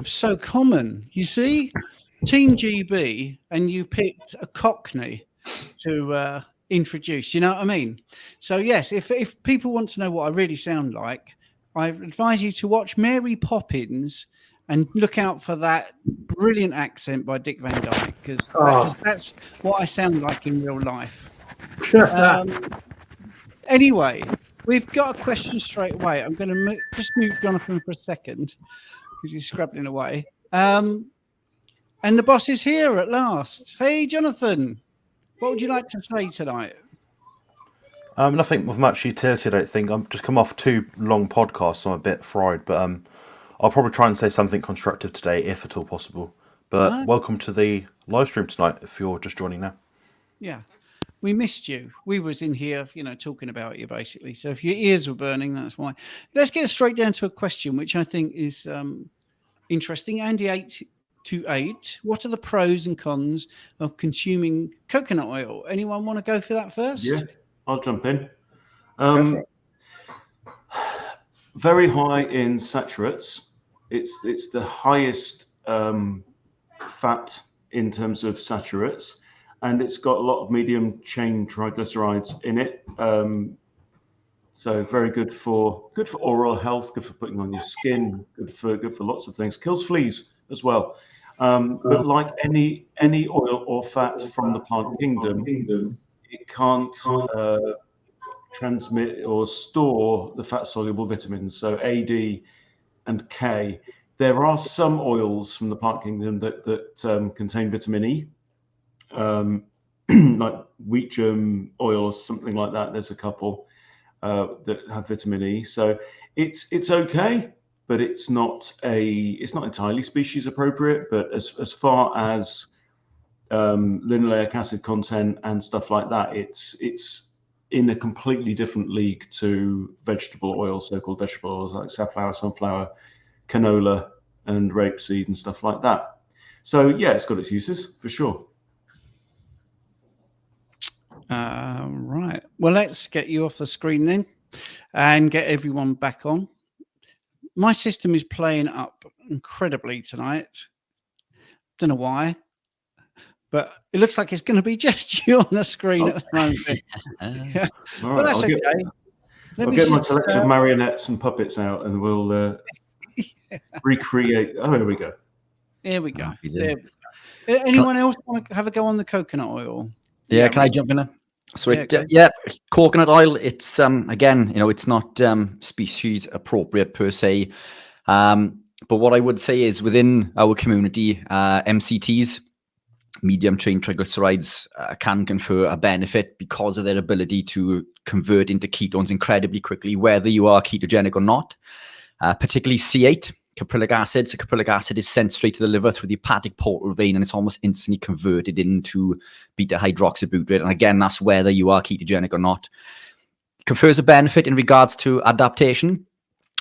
So common, you see. Team GB, and you picked a Cockney to introduce. You know what I mean? So yes, if people want to know what I really sound like, I advise you to watch Mary Poppins and look out for that brilliant accent by Dick Van Dyke, because that's what I sound like in real life. Anyway, we've got a question straight away. I'm going to just mute Jonathan for a second because he's scrabbling away. And the boss is here at last. Hey, Jonathan, what would you like to say tonight? Nothing of much utility, I don't think. I've just come off 2 long podcasts, so I'm a bit fried. But I'll probably try and say something constructive today, if at all possible. But welcome to the live stream tonight, if you're just joining now. Yeah, we missed you. We was in here, talking about you, basically. So if your ears were burning, that's why. Let's get straight down to a question, which I think is interesting. Andy 828, what are the pros and cons of consuming coconut oil? Anyone want to go for that first? Yeah, I'll jump in. Very high in saturates. It's the highest fat in terms of saturates, and it's got a lot of medium chain triglycerides in it. So very good for oral health, good for putting on your skin, good for lots of things. Kills fleas as well. But like any oil or fat from the plant kingdom, it can't transmit or store the fat-soluble vitamins, so A, D, and K. There are some oils from the plant kingdom that contain vitamin E, like wheat germ oil or something like that. There's a couple that have vitamin E, so it's okay, but it's not entirely species appropriate. But as far as linoleic acid content and stuff like that, it's in a completely different league to vegetable oils, so-called vegetable oils like safflower, sunflower, canola, and rapeseed and stuff like that. So yeah, it's got its uses for sure. Right. Well, let's get you off the screen then and get everyone back on. My system is playing up incredibly tonight. Don't know why, but it looks like it's going to be just you on the screen at the moment. Yeah. All right, But that's okay. I'll get my collection of marionettes and puppets out, and we'll recreate. Oh, here we go. Here we go. There we go. Anyone else want to have a go on the coconut oil? Yeah, can I jump in there? So coconut oil, it's again, it's not species appropriate per se. But what I would say is within our community, MCTs, medium chain triglycerides, can confer a benefit because of their ability to convert into ketones incredibly quickly, whether you are ketogenic or not, particularly C8. Caprylic acid. So caprylic acid is sent straight to the liver through the hepatic portal vein, and it's almost instantly converted into beta hydroxybutyrate. And again, that's whether you are ketogenic or not. Confers a benefit in regards to adaptation,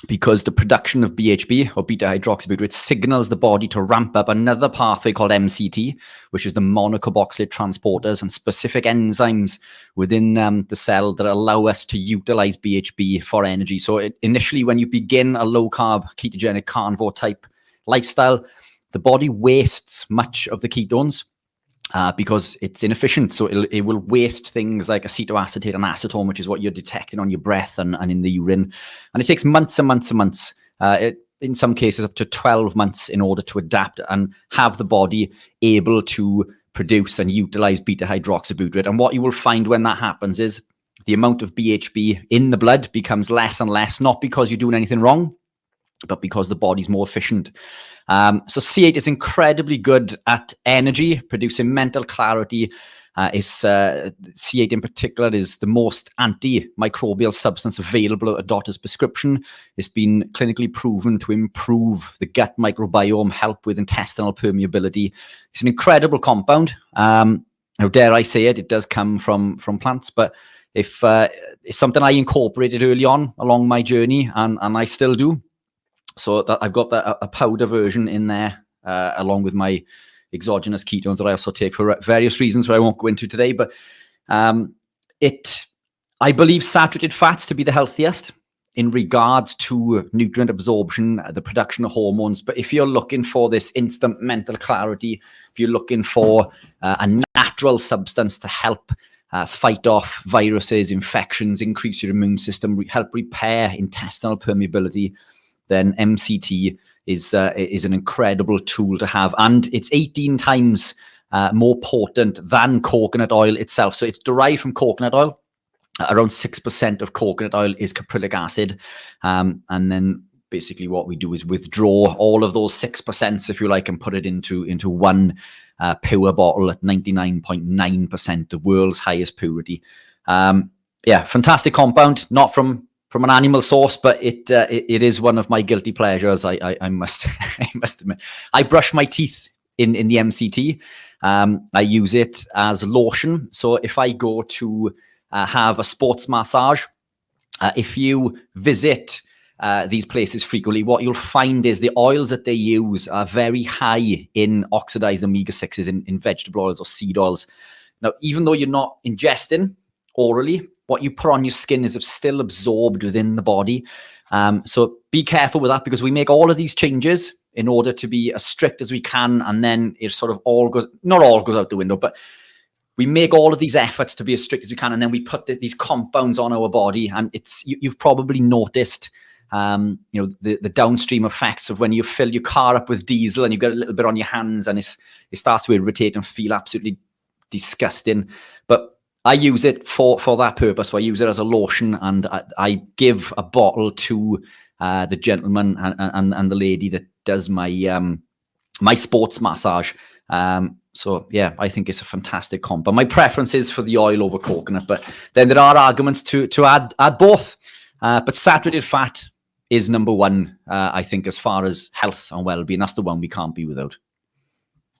because the production of BHB, or beta hydroxybutyrate, signals the body to ramp up another pathway called MCT, which is the monocarboxylate transporters and specific enzymes within the cell that allow us to utilize BHB for energy. So initially, when you begin a low-carb, ketogenic, carnivore type lifestyle, the body wastes much of the ketones because it's inefficient. So it will waste things like acetoacetate and acetone, which is what you're detecting on your breath and in the urine. And it takes months and months and months, in some cases up to 12 months, in order to adapt and have the body able to produce and utilize beta hydroxybutyrate. And what you will find when that happens is the amount of BHB in the blood becomes less and less, not because you're doing anything wrong, but because the body's more efficient. So C8 is incredibly good at energy, producing mental clarity. C8 in particular is the most antimicrobial substance available at a doctor's prescription. It's been clinically proven to improve the gut microbiome, help with intestinal permeability. It's an incredible compound. How dare I say it? It does come from plants, but if it's something I incorporated early on along my journey, and I still do. So that I've got a powder version in there, along with my exogenous ketones that I also take for various reasons that I won't go into today. But I believe saturated fats to be the healthiest. in regards to nutrient absorption, the production of hormones. But if you're looking for this instant mental clarity, if you're looking for a natural substance to help fight off viruses, infections, increase your immune system, help repair intestinal permeability, then MCT is an incredible tool to have. And it's 18 times more potent than coconut oil itself. So it's derived from coconut oil. Around 6% of coconut oil is caprylic acid. And then basically what we do is withdraw all of those 6%, if you like, and put it into one pure bottle at 99.9%, the world's highest purity. Fantastic compound, not from an animal source, but it is one of my guilty pleasures. I must I must admit, I brush my teeth in the MCT. I use it as lotion. So if I go to have a sports massage, if you visit these places frequently, what you'll find is the oils that they use are very high in oxidized omega-6s in vegetable oils or seed oils. Now, even though you're not ingesting orally, what you put on your skin is still absorbed within the body. So be careful with that, because we make all of these changes in order to be as strict as we can, and then it sort of not all goes out the window, but we make all of these efforts to be as strict as we can, and then we put these compounds on our body, and you've probably noticed the downstream effects of when you fill your car up with diesel and you get a little bit on your hands, and it starts to irritate and feel absolutely disgusting. But I use it for that purpose. So I use it as a lotion, and I give a bottle to the gentleman and the lady that does my sports massage. So yeah, I think it's a fantastic compound. My preference is for the oil over coconut, but then there are arguments to add both. But saturated fat is number one, I think, as far as health and well-being. That's the one we can't be without.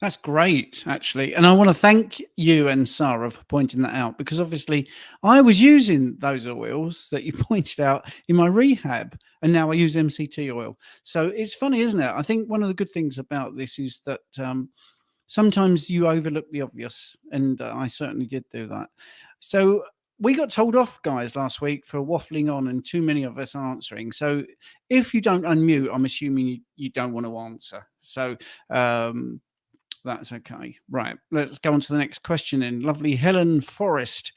That's great, actually. And I want to thank you and Sarah for pointing that out, because obviously I was using those oils that you pointed out in my rehab, and now I use MCT oil. So it's funny, isn't it? I think one of the good things about this is that sometimes you overlook the obvious, and I certainly did do that. So we got told off, guys, last week for waffling on and too many of us answering. So if you don't unmute, I'm assuming you don't want to answer. So that's okay. Right. Let's go on to the next question then. Lovely Helen Forrest.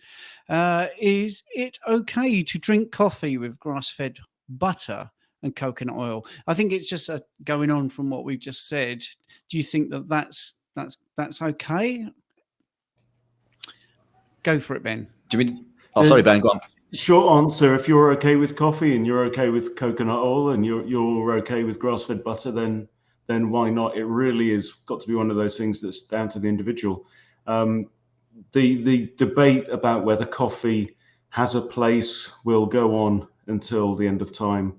Is it okay to drink coffee with grass-fed butter and coconut oil? I think it's just going on from what we've just said. Do you think that that's okay? Go for it, Ben. Do you mean? Oh, sorry, Ben. Go on. Short answer: if you're okay with coffee and you're okay with coconut oil and you're okay with grass-fed butter, then why not? It really is got to be one of those things that's down to the individual. The debate about whether coffee has a place will go on until the end of time.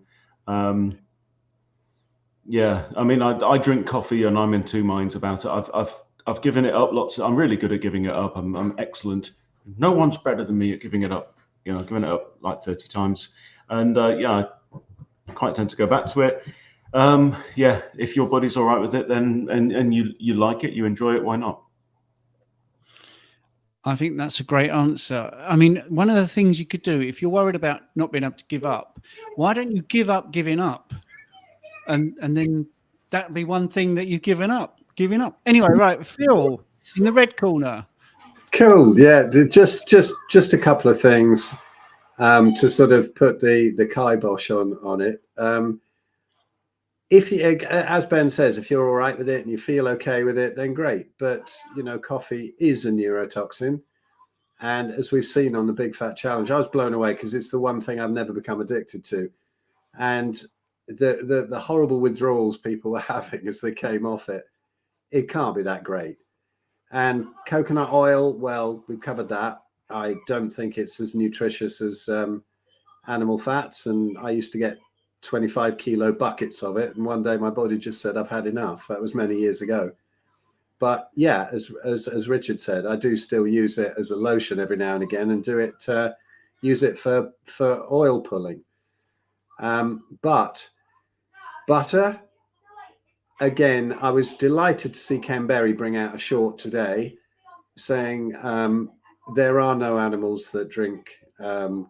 Yeah, I mean, I drink coffee and I'm in two minds about it. I've given it up lots. I'm really good at giving it up. I'm excellent. No one's better than me at giving it up. You know, giving it up like 30 times, and I quite tend to go back to it. Yeah, if your body's all right with it, then and you like it, you enjoy it, why not? I think that's a great answer. I mean, one of the things you could do, if you're worried about not being able to give up, why don't you give up giving up? And then that'd be one thing that you've given up. Anyway, right, Phil in the red corner. Cool. Yeah, just a couple of things to sort of put the kibosh on it. If you, as Ben says, if you're all right with it and you feel okay with it, then great. But you know, coffee is a neurotoxin, and as we've seen on the Big Fat Challenge, I was blown away because it's the one thing I've never become addicted to, and the horrible withdrawals people were having as they came off it, it can't be that great. And coconut oil, well, we've covered that. I don't think it's as nutritious as animal fats, and I used to get 25 kilo buckets of it, and one day my body just said I've had enough. That was many years ago. But yeah, as Richard said, I do still use it as a lotion every now and again, and use it for oil pulling. But butter, again, I was delighted to see Ken Berry bring out a short today saying there are no animals that drink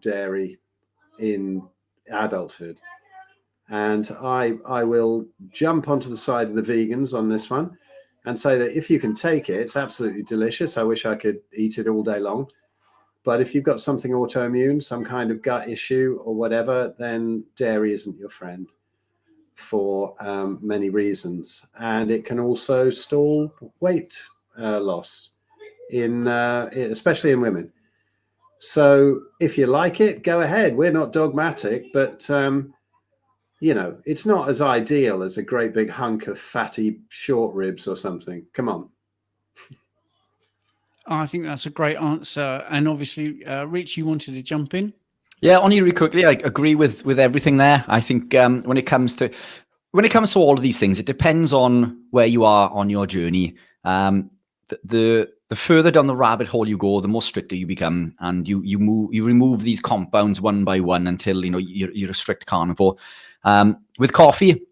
dairy in adulthood. And I will jump onto the side of the vegans on this one and say that if you can take it, it's absolutely delicious. I wish I could eat it all day long. But if you've got something autoimmune, some kind of gut issue or whatever, then dairy isn't your friend for many reasons. And it can also stall weight loss, especially in women. So if you like it, go ahead. We're not dogmatic, but it's not as ideal as a great big hunk of fatty short ribs or something. Come on. I think that's a great answer. And obviously, Rich, you wanted to jump in? Yeah, only really quickly, I agree with everything there. I think when it comes to all of these things, it depends on where you are on your journey. The further down the rabbit hole you go, the more stricter you become, and you remove these compounds one by one until you're a strict carnivore. With coffee,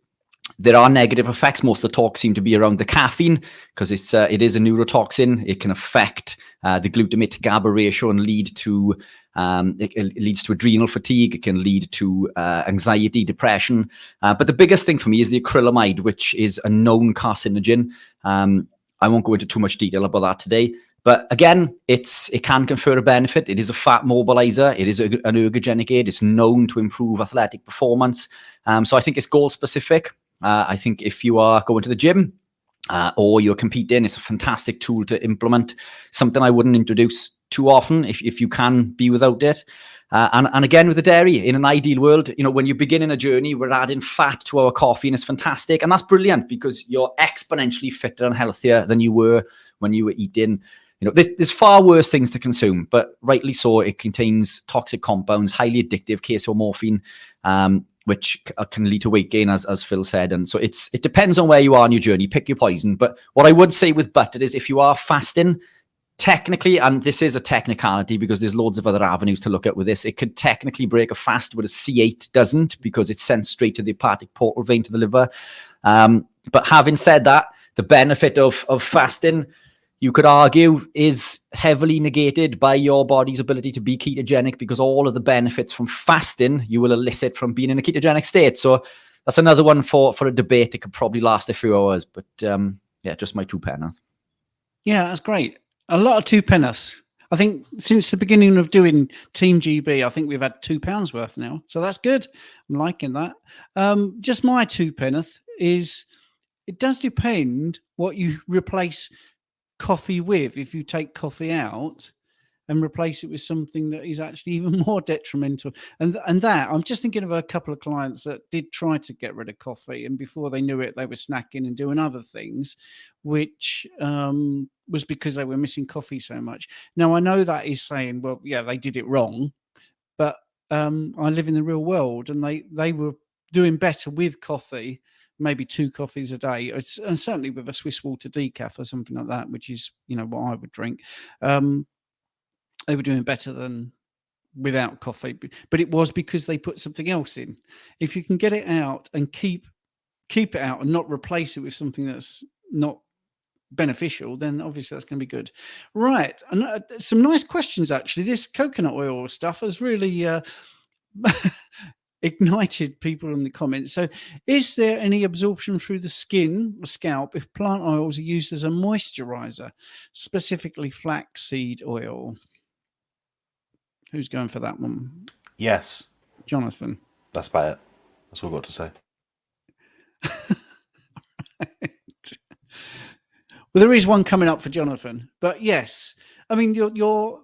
there are negative effects. Most of the talk seem to be around the caffeine because it is a neurotoxin. It can affect the glutamate to GABA ratio and lead to it leads to adrenal fatigue. It can lead to anxiety, depression. But the biggest thing for me is the acrylamide, which is a known carcinogen. I won't go into too much detail about that today. But again, it can confer a benefit. It is a fat mobilizer. It is an ergogenic aid. It's known to improve athletic performance. So I think it's goal specific. I think if you are going to the gym or you're competing, it's a fantastic tool to implement. Something I wouldn't introduce too often if you can be without it. And again, with the dairy, in an ideal world, when you begin in a journey, we're adding fat to our coffee and it's fantastic. And that's brilliant because you're exponentially fitter and healthier than you were when you were eating. There's far worse things to consume, but rightly so, it contains toxic compounds, highly addictive, casomorphine, which can lead to weight gain, as Phil said. And so it depends on where you are on your journey. Pick your poison. But what I would say with butter is if you are fasting, technically, and this is a technicality because there's loads of other avenues to look at with this, it could technically break a fast, but a C8 doesn't because it's sent straight to the hepatic portal vein to the liver. But having said that, the benefit of fasting, you could argue, is heavily negated by your body's ability to be ketogenic because all of the benefits from fasting you will elicit from being in a ketogenic state. So that's another one for a debate. It could probably last a few hours, but just my 2 pence. Yeah, that's great. A lot of 2 pence. I think since the beginning of doing Team GB, I think we've had £2 worth now. So that's good. I'm liking that. Just my 2 pence is it does depend what you replace coffee with. If you take coffee out and replace it with something that is actually even more detrimental, and that I'm just thinking of a couple of clients that did try to get rid of coffee, and before they knew it, they were snacking and doing other things, which was because they were missing coffee so much. Now I know that is saying, well, yeah, they did it wrong, but I live in the real world, and they were doing better with coffee. Maybe 2 coffees a day, and certainly with a Swiss water decaf or something like that, which is, what I would drink. They were doing better than without coffee, but it was because they put something else in. If you can get it out and keep it out and not replace it with something that's not beneficial, then obviously that's going to be good. Right. And some nice questions, actually. This coconut oil stuff has really ignited people in the comments. So is there any absorption through the skin or scalp if plant oils are used as a moisturizer, specifically flaxseed oil? Who's going for that one? Yes. Jonathan. That's about it. That's all I've got to say. Right. Well, there is one coming up for Jonathan, but yes, I mean, your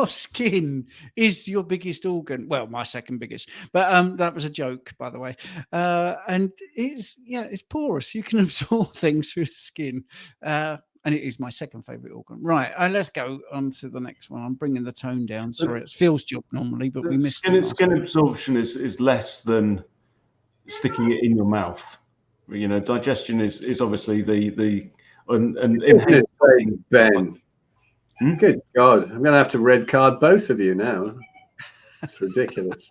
skin is your biggest organ. Well, my second biggest, but that was a joke, by the way. And it's porous. You can absorb things through the skin. And it is my second favorite organ. Right. Let's go on to the next one. I'm bringing the tone down. Sorry, it's Phil's job normally, but we missed it. Skin absorption is less than sticking it in your mouth. Digestion is obviously the Ben. Good God, I'm going to have to red card both of you now. It's ridiculous.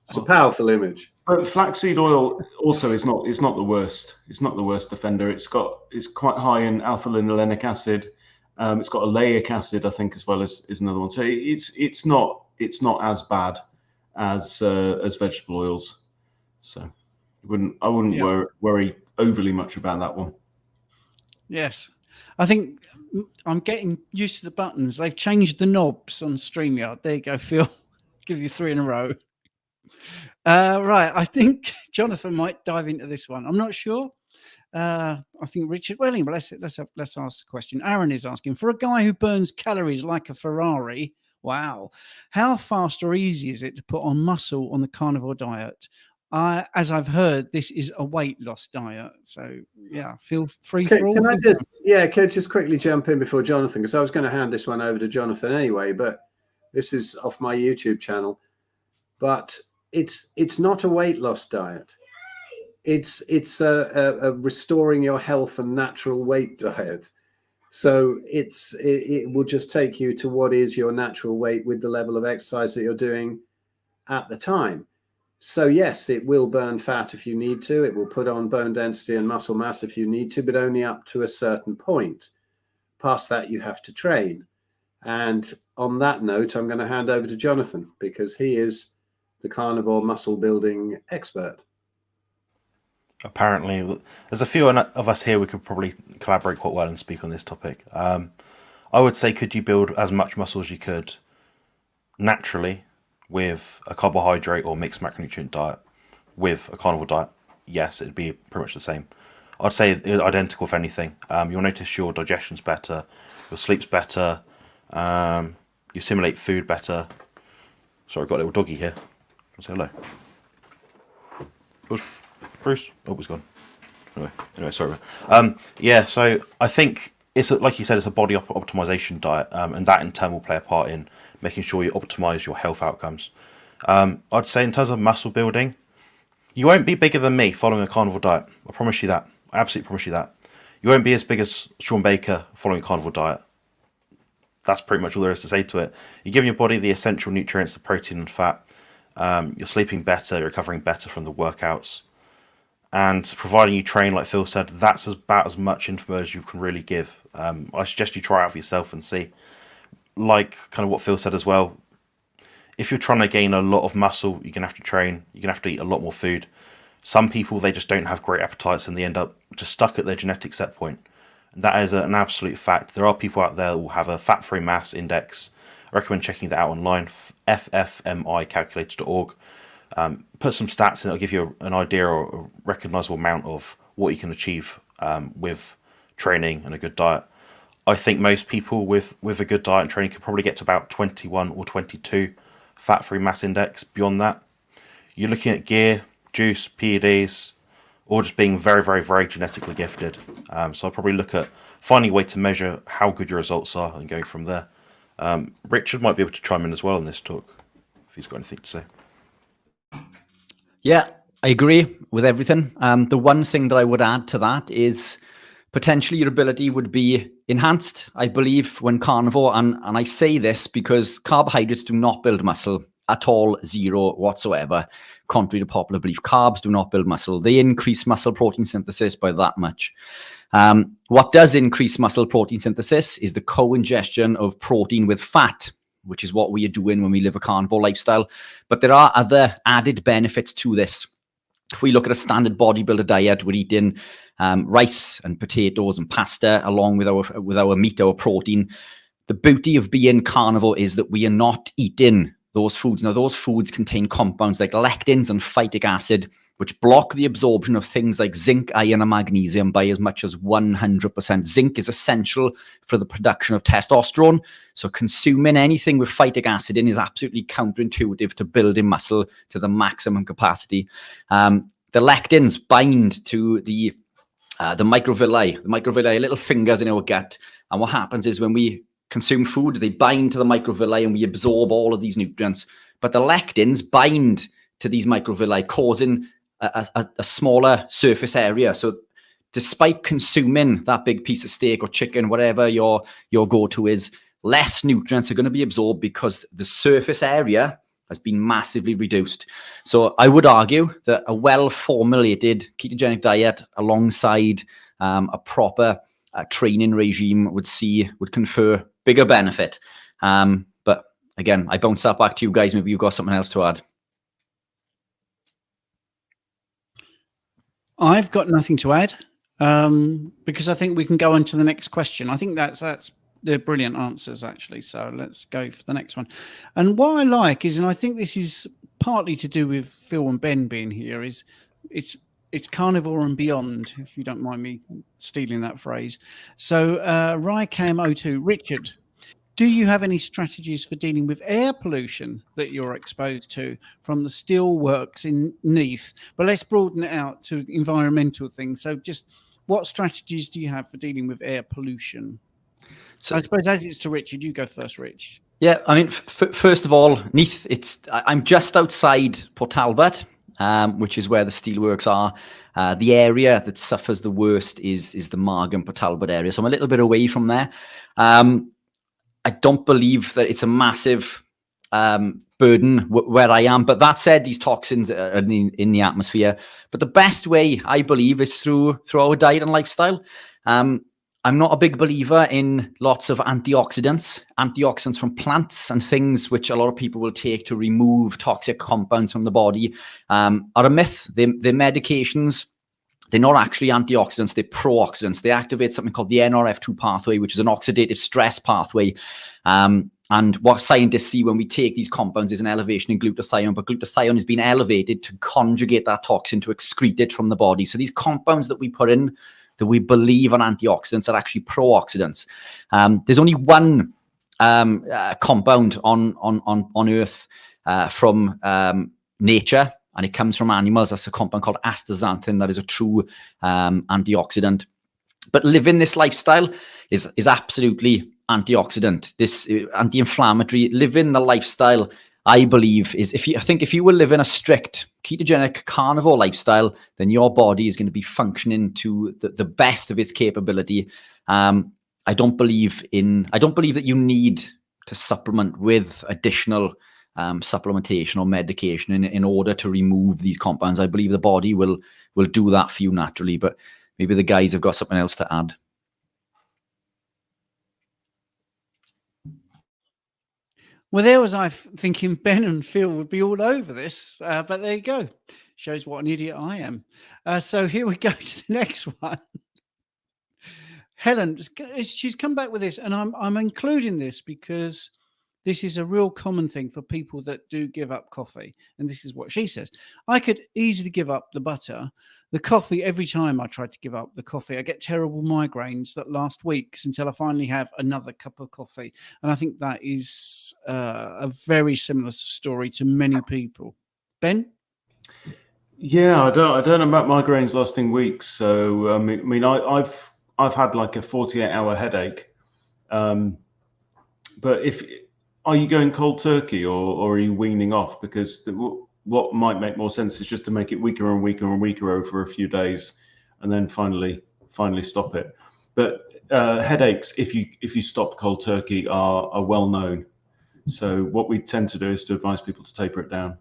It's a powerful image. But flaxseed oil also is not the worst. It's not the worst offender. It's quite high in alpha linolenic acid. It's got oleic acid, I think, as well as another one. So it's not as bad. as vegetable oils. So I wouldn't Yeah. worry overly much about that one. Yes. I think I'm getting used to the buttons. They've changed the knobs on StreamYard. There you go, Phil. Give you 3 in a row. Right. I think Jonathan might dive into this one. I'm not sure. I think Richard. Well, anyway, let's ask the question. Aaron is asking, for a guy who burns calories like a Ferrari. Wow, how fast or easy is it to put on muscle on the carnivore diet? As I've heard, this is a weight loss diet. So yeah, feel free for all. Can I just quickly jump in before Jonathan, because I was going to hand this one over to Jonathan anyway, but this is off my YouTube channel. But it's not a weight loss diet. It's a restoring your health and natural weight diet. So it will just take you to what is your natural weight with the level of exercise that you're doing at the time. So yes, it will burn fat if you need to. It will put on bone density and muscle mass if you need to, but only up to a certain point. Past that, you have to train. And on that note, I'm going to hand over to Jonathan, because he is the carnivore muscle building expert. Apparently, there's a few of us here we could probably collaborate quite well and speak on this topic. I would say, could you build as much muscle as you could naturally with a carbohydrate or mixed macronutrient diet with a carnivore diet? Yes, it'd be pretty much the same. I'd say identical if anything. You'll notice your digestion's better, your sleep's better, you assimilate food better. Sorry, I've got a little doggy here. Say hello. George. Bruce? Oh, he's gone. Anyway, sorry. Yeah, so I think it's like you said, it's a body optimization diet, and that in turn will play a part in making sure you optimize your health outcomes. I'd say in terms of muscle building, you won't be bigger than me following a carnivore diet. I promise you that. I absolutely promise you that. You won't be as big as Sean Baker following a carnivore diet. That's pretty much all there is to say to it. You're giving your body the essential nutrients, the protein and fat. You're sleeping better, you're recovering better from the workouts. And providing you train, like Phil said, that's about as much info as you can really give. I suggest you try out for yourself and see. Like kind of what Phil said as well, if you're trying to gain a lot of muscle, you're going to have to train, you're going to have to eat a lot more food. Some people, they just don't have great appetites and they end up just stuck at their genetic set point. And that is an absolute fact. There are people out there who will have a fat-free mass index. I recommend checking that out online, ffmicalculator.org. Put some stats in, it'll give you an idea or a recognizable amount of what you can achieve with training and a good diet. I think most people with a good diet and training could probably get to about 21 or 22 fat-free mass index. Beyond that, you're looking at gear, juice, PEDs, or just being very, very, very genetically gifted. So I'll probably look at finding a way to measure how good your results are and going from there. Richard might be able to chime in as well in this talk, if he's got anything to say. Yeah, I agree with everything. The one thing that I would add to that is potentially your ability would be enhanced, I believe, when carnivore. And I say this because carbohydrates do not build muscle at all, zero whatsoever. Contrary to popular belief, carbs do not build muscle. They increase muscle protein synthesis by that much. What does increase muscle protein synthesis is the co-ingestion of protein with fat, which is what we are doing when we live a carnivore lifestyle. But there are other added benefits to this. If we look at a standard bodybuilder diet, we're eating rice and potatoes and pasta along with our meat, our protein. The beauty of being carnivore is that we are not eating those foods. Now, those foods contain compounds like lectins and phytic acid, which block the absorption of things like zinc, iron, and magnesium by as much as 100%. Zinc is essential for the production of testosterone. So consuming anything with phytic acid in is absolutely counterintuitive to building muscle to the maximum capacity. The lectins bind to the microvilli. The microvilli are little fingers in our gut. And what happens is when we consume food, they bind to the microvilli and we absorb all of these nutrients. But the lectins bind to these microvilli, causing a smaller surface area. So despite consuming that big piece of steak or chicken, whatever your go-to is, less nutrients are going to be absorbed because the surface area has been massively reduced. So I would argue that a well-formulated ketogenic diet alongside a proper training regime would confer bigger benefit. But again, I bounce that back to you guys. Maybe you've got something else to add. I've got nothing to add because I think we can go on to the next question. I think that's they're brilliant answers, actually. So let's go for the next one. And what I like is, and I think this is partly to do with Phil and Ben being here, is it's carnivore and beyond, if you don't mind me stealing that phrase. So Rycam02, Richard, do you have any strategies for dealing with air pollution that you're exposed to from the steel works in Neath? But let's broaden it out to environmental things. So just what strategies do you have for dealing with air pollution? So I suppose as it's to Richard, you go first, Rich. Yeah, I mean, first of all, Neath, I'm just outside Port Talbot, which is where the steelworks are. The area that suffers the worst is the Margam Port Talbot area. So I'm a little bit away from there. I don't believe that it's a massive burden where I am. But that said, these toxins are in the atmosphere. But the best way, I believe, is through our diet and lifestyle. I'm not a big believer in lots of antioxidants from plants and things which a lot of people will take to remove toxic compounds from the body are a myth. They're medications. They're not actually antioxidants, they're pro-oxidants. They activate something called the NRF2 pathway, which is an oxidative stress pathway. And what scientists see when we take these compounds is an elevation in glutathione, but glutathione has been elevated to conjugate that toxin, to excrete it from the body. So these compounds that we put in, that we believe are antioxidants, are actually pro-oxidants. There's only one compound on Earth from nature, and it comes from animals. That's a compound called astaxanthin that is a true antioxidant. But living this lifestyle is absolutely antioxidant. This anti-inflammatory. Living the lifestyle, I believe, is if you will live in a strict ketogenic carnivore lifestyle, then your body is going to be functioning to the best of its capability. I don't believe that you need to supplement with additional supplementation or medication in order to remove these compounds. I believe the body will do that for you naturally, but maybe the guys have got something else to add. Well, there was I thinking Ben and Phil would be all over this, but there you go. Shows what an idiot I am. So here we go to the next one. Helen, she's come back with this, and I'm including this because this is a real common thing for people that do give up coffee. And this is what she says. I could easily give up the butter. The coffee, every time I try to give up the coffee, I get terrible migraines that last weeks until I finally have another cup of coffee. And I think that is a very similar story to many people. Ben? Yeah, I don't know about migraines lasting weeks. So I mean, I've had like a 48-hour headache. But are you going cold turkey or are you weaning off? Because what might make more sense is just to make it weaker and weaker and weaker over a few days, and then finally stop it. But headaches, if you stop cold turkey, are well known. So what we tend to do is to advise people to taper it down.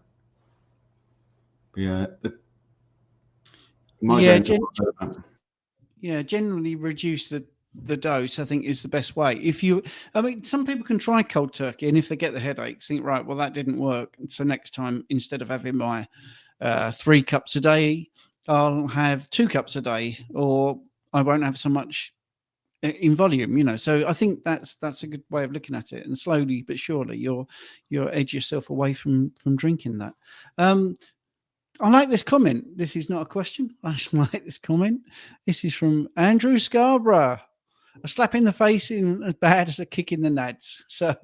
But yeah, generally reduce the dose, I think, is the best way. Some people can try cold turkey, and if they get the headaches, think, right, well, that didn't work. So next time, instead of having my 3 cups a day, I'll have 2 cups a day, or I won't have so much in volume, So I think that's a good way of looking at it. And slowly but surely, you'll edge yourself away from drinking that. I like this comment. This is not a question. I just like this comment. This is from Andrew Scarborough. A slap in the face isn't as bad as a kick in the nads. So,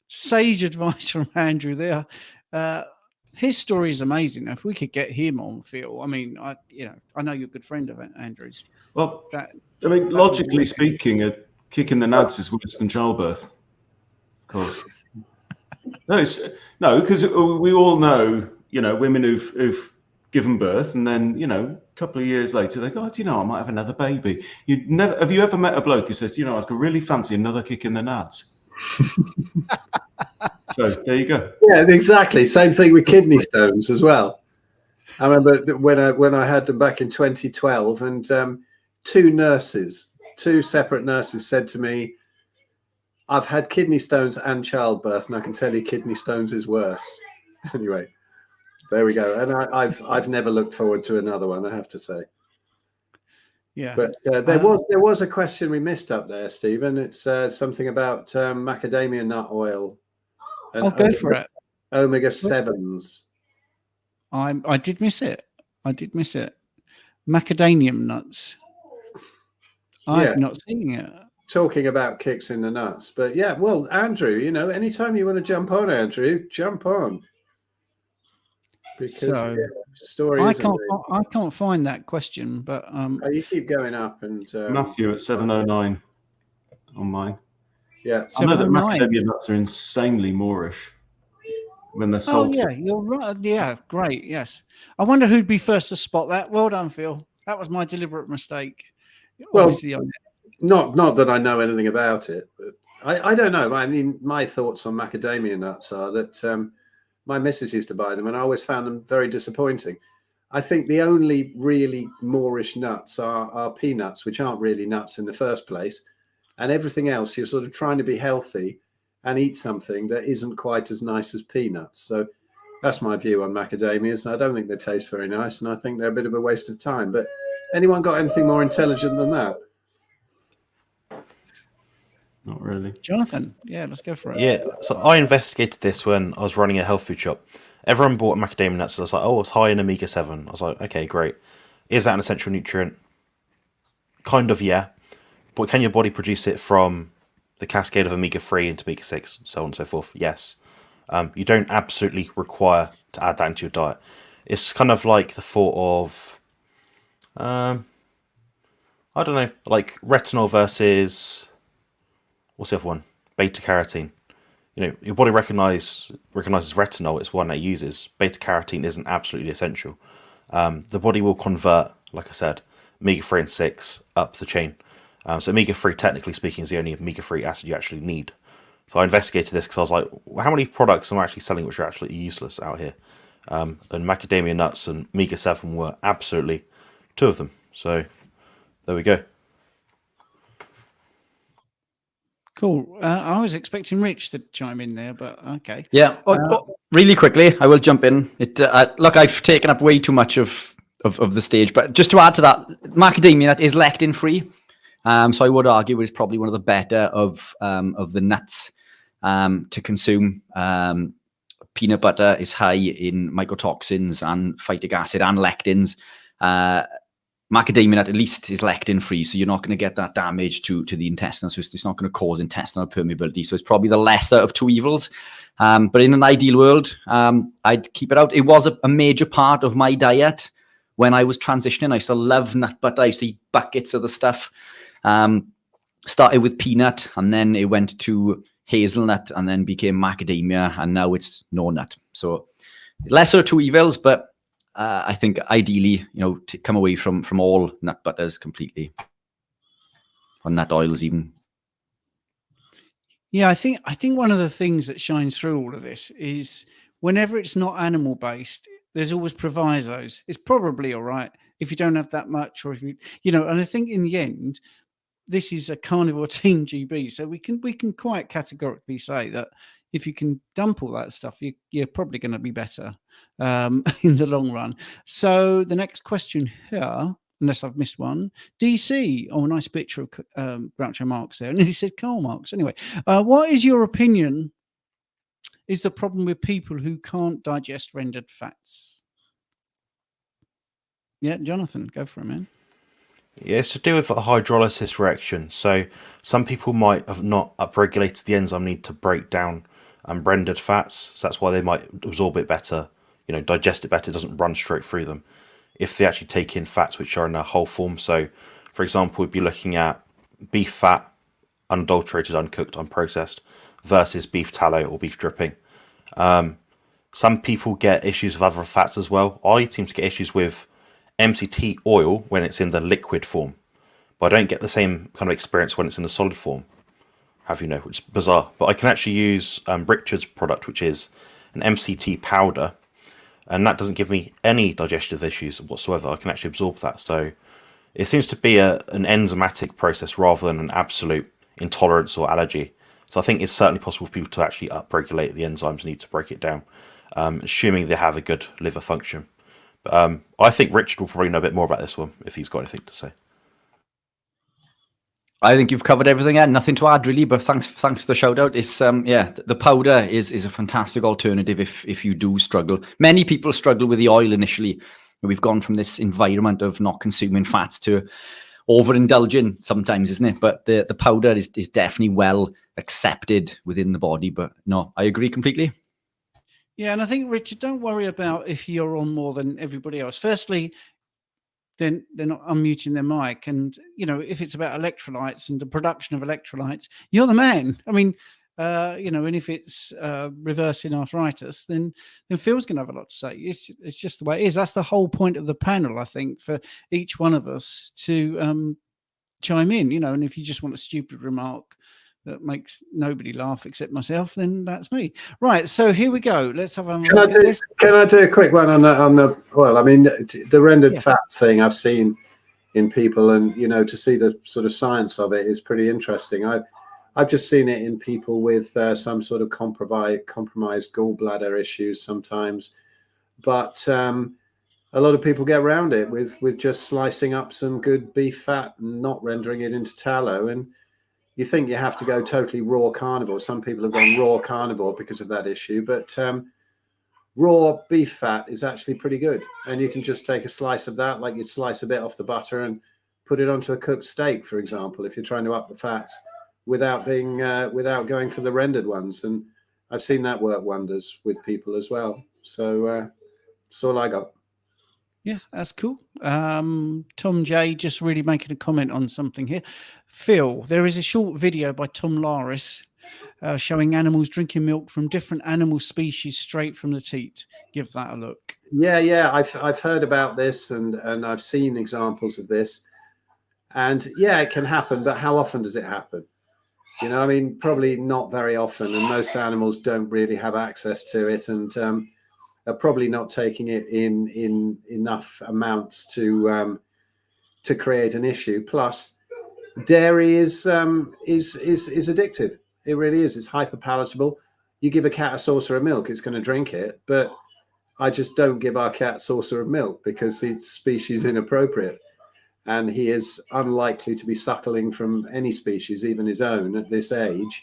sage advice from Andrew there. His story is amazing. If we could get him on, Phil, I mean, I know you're a good friend of Andrew's. Well, logically speaking, a kick in the nads is worse than childbirth. Of course. No, because we all know, women who've given birth, and then a couple of years later they go, I might have another baby. Have you ever met a bloke who says, I could really fancy another kick in the nads? So there you go. Yeah, exactly. Same thing with kidney stones as well. I remember when I had them back in 2012, and two separate nurses said to me, I've had kidney stones and childbirth, and I can tell you kidney stones is worse. Anyway. There we go. And I've never looked forward to another one, I have to say. Yeah. But there was a question we missed up there, Stephen. It's something about macadamia nut oil. And I'll go for it. Omega 7s. I did miss it. Macadamia nuts. I've not seen it. Talking about kicks in the nuts. But yeah, well, Andrew, anytime you want to jump on, Andrew, jump on. Because story I can't find that question, but you keep going up and Matthew at 709 on mine. Yeah, I know that macadamia nuts are insanely Moorish when they're salted. Oh yeah, you're right. Yeah, great. Yes, I wonder who'd be first to spot that. Well done, Phil. That was my deliberate mistake. Well, obviously, not that I know anything about it, but I don't know. I mean, my thoughts on macadamia nuts are that my missus used to buy them, and I always found them very disappointing. I think the only really Moorish nuts are peanuts, which aren't really nuts in the first place, and everything else you're sort of trying to be healthy and eat something that isn't quite as nice as peanuts. So that's my view on macadamias. I don't think they taste very nice, and I think they're a bit of a waste of time. But anyone got anything more intelligent than that? Not really. Jonathan, yeah, let's go for it. Yeah, so I investigated this when I was running a health food shop. Everyone bought macadamia nuts. So I was like, oh, it's high in omega 7. I was like, okay, great. Is that an essential nutrient? Kind of, yeah. But can your body produce it from the cascade of omega 3 into omega 6, so on and so forth? Yes. You don't absolutely require to add that into your diet. It's kind of like the thought of, I don't know, like retinol versus, what's the other one? Beta carotene. Your body recognizes retinol. It's one that it uses. Beta carotene isn't absolutely essential. The body will convert, like I said, omega 3 and 6 up the chain. So omega 3, technically speaking, is the only omega 3 acid you actually need. So I investigated this because I was like, how many products am I actually selling which are absolutely useless out here? And macadamia nuts and omega 7 were absolutely 2 of them. So there we go. Cool. I was expecting Rich to chime in there, but okay. Yeah. Really quickly, I will jump in. Look, I've taken up way too much of the stage, but just to add to that, macadamia nut is lectin free. So I would argue it's probably one of the better of the nuts to consume. Peanut butter is high in mycotoxins and phytic acid and lectins. Macadamia nut at least is lectin free, so you're not going to get that damage to the intestines. So it's not going to cause intestinal permeability. So it's probably the lesser of two evils. But in an ideal world, I'd keep it out. It was a major part of my diet when I was transitioning. I used to love nut butter. I used to eat buckets of the stuff. Started with peanut, and then it went to hazelnut, and then became macadamia, and now it's no nut. So lesser of two evils, but I think ideally, to come away from all nut butters completely, or nut oils even. Yeah, I think one of the things that shines through all of this is whenever it's not animal based, there's always provisos. It's probably all right if you don't have that much, or if and I think in the end, this is a carnivore team GB, so we can quite categorically say that if you can dump all that stuff, you're probably going to be better in the long run. So the next question here, unless I've missed one, DC. Oh, nice picture of Groucho Marx there, and he said Karl Marx. Anyway, what is your opinion? Is the problem with people who can't digest rendered fats? Yeah, Jonathan, go for it, man. Yeah, it's to do with a hydrolysis reaction. So some people might have not upregulated the enzyme need to break down rendered fats. So that's why they might absorb it better, digest it better. It doesn't run straight through them if they actually take in fats which are in a whole form. So, for example, we'd be looking at beef fat, unadulterated, uncooked, unprocessed, versus beef tallow or beef dripping. Some people get issues with other fats as well. I seem to get issues with MCT oil when it's in the liquid form, but I don't get the same kind of experience when it's in the solid form, which is bizarre. But I can actually use Richard's product, which is an MCT powder, and that doesn't give me any digestive issues whatsoever. I can actually absorb that. So it seems to be an enzymatic process rather than an absolute intolerance or allergy. So I think it's certainly possible for people to actually upregulate the enzymes need to break it down, assuming they have a good liver function. But I think Richard will probably know a bit more about this one if he's got anything to say. I think you've covered everything, and nothing to add really. But thanks for the shout out. It's the powder is a fantastic alternative if you do struggle. Many people struggle with the oil initially. We've gone from this environment of not consuming fats to overindulging sometimes, isn't it? But the powder is definitely well accepted within the body. But no, I agree completely. Yeah, and I think, Richard, don't worry about if you're on more than everybody else. Firstly, then they're not unmuting their mic. And, you know, if it's about electrolytes and the production of electrolytes, you're the man. I mean, you know, and if it's reversing arthritis, then Phil's going to have a lot to say. It's just the way it is. That's the whole point of the panel, I think, for each one of us to chime in, you know, and if you just want a stupid remark that makes nobody laugh except myself, then that's me. Right, so here we go. Let's have a Can I do a quick one on the oil? I mean, the rendered fats thing I've seen in people, and you know, to see the sort of science of it is pretty interesting. I've just seen it in people with some sort of compromised gallbladder issues sometimes, but a lot of people get around it with just slicing up some good beef fat and not rendering it into tallow. And you think you have to go totally raw carnivore. Some people have gone raw carnivore because of that issue, but raw beef fat is actually pretty good. And you can just take a slice of that, like you'd slice a bit off the butter and put it onto a cooked steak, for example, if you're trying to up the fats without going for the rendered ones. And I've seen that work wonders with people as well. So that's all I got. Yeah, that's cool. Tom J just really making a comment on something here. Phil, there is a short video by Tom Laris showing animals drinking milk from different animal species straight from the teat. Give that a look. Yeah, I've heard about this and I've seen examples of this. And yeah, it can happen, but how often does it happen? You know, I mean, probably not very often, and most animals don't really have access to it, and are probably not taking it in enough amounts to create an issue. Plus, dairy is addictive. It really is. It's hyper palatable. You give a cat a saucer of milk, it's going to drink it. But I just don't give our cat a saucer of milk because it's species inappropriate, and he is unlikely to be suckling from any species, even his own, at this age.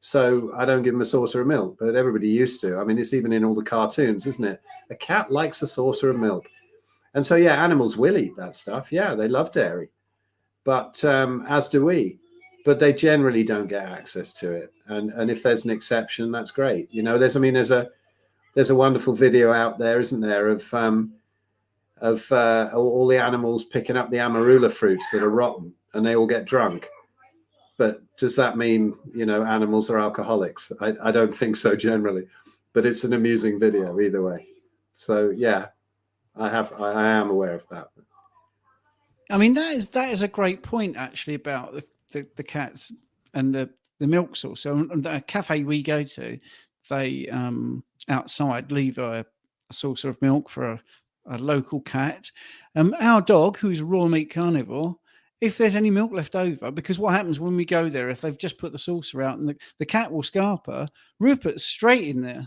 So I don't give him a saucer of milk, but everybody used to. I mean, it's even in all the cartoons, isn't it? A cat likes a saucer of milk. And so, yeah, animals will eat that stuff. Yeah, they love dairy, but as do we. But they generally don't get access to it. And if there's an exception, that's great. You know, there's a wonderful video out there, isn't there, of all the animals picking up the amarula fruits that are rotten, and they all get drunk. But does that mean, you know, animals are alcoholics? I don't think so generally, but it's an amusing video either way. So yeah, I am aware of that. I mean, that is a great point actually about the cats and the milk source. So the cafe we go to, they outside leave a saucer of milk for a local cat. Our dog, who's a raw meat carnivore, if there's any milk left over, because what happens when we go there, if they've just put the saucer out and the cat will scarper, Rupert's straight in there.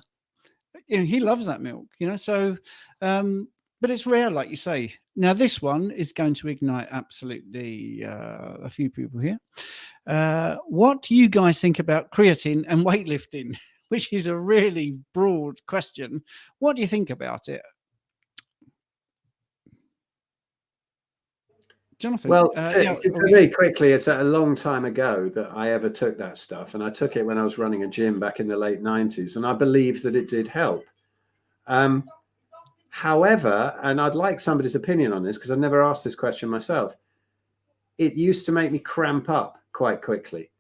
You know, he loves that milk, you know, so, but it's rare, like you say. Now, this one is going to ignite absolutely a few people here. What do you guys think about creatine and weightlifting? Which is a really broad question. What do you think about it? Jonathan, well, for me, quickly, it's a long time ago that I ever took that stuff, and I took it when I was running a gym back in the late 90s, and I believe that it did help. However, and I'd like somebody's opinion on this because I've never asked this question myself, it used to make me cramp up quite quickly.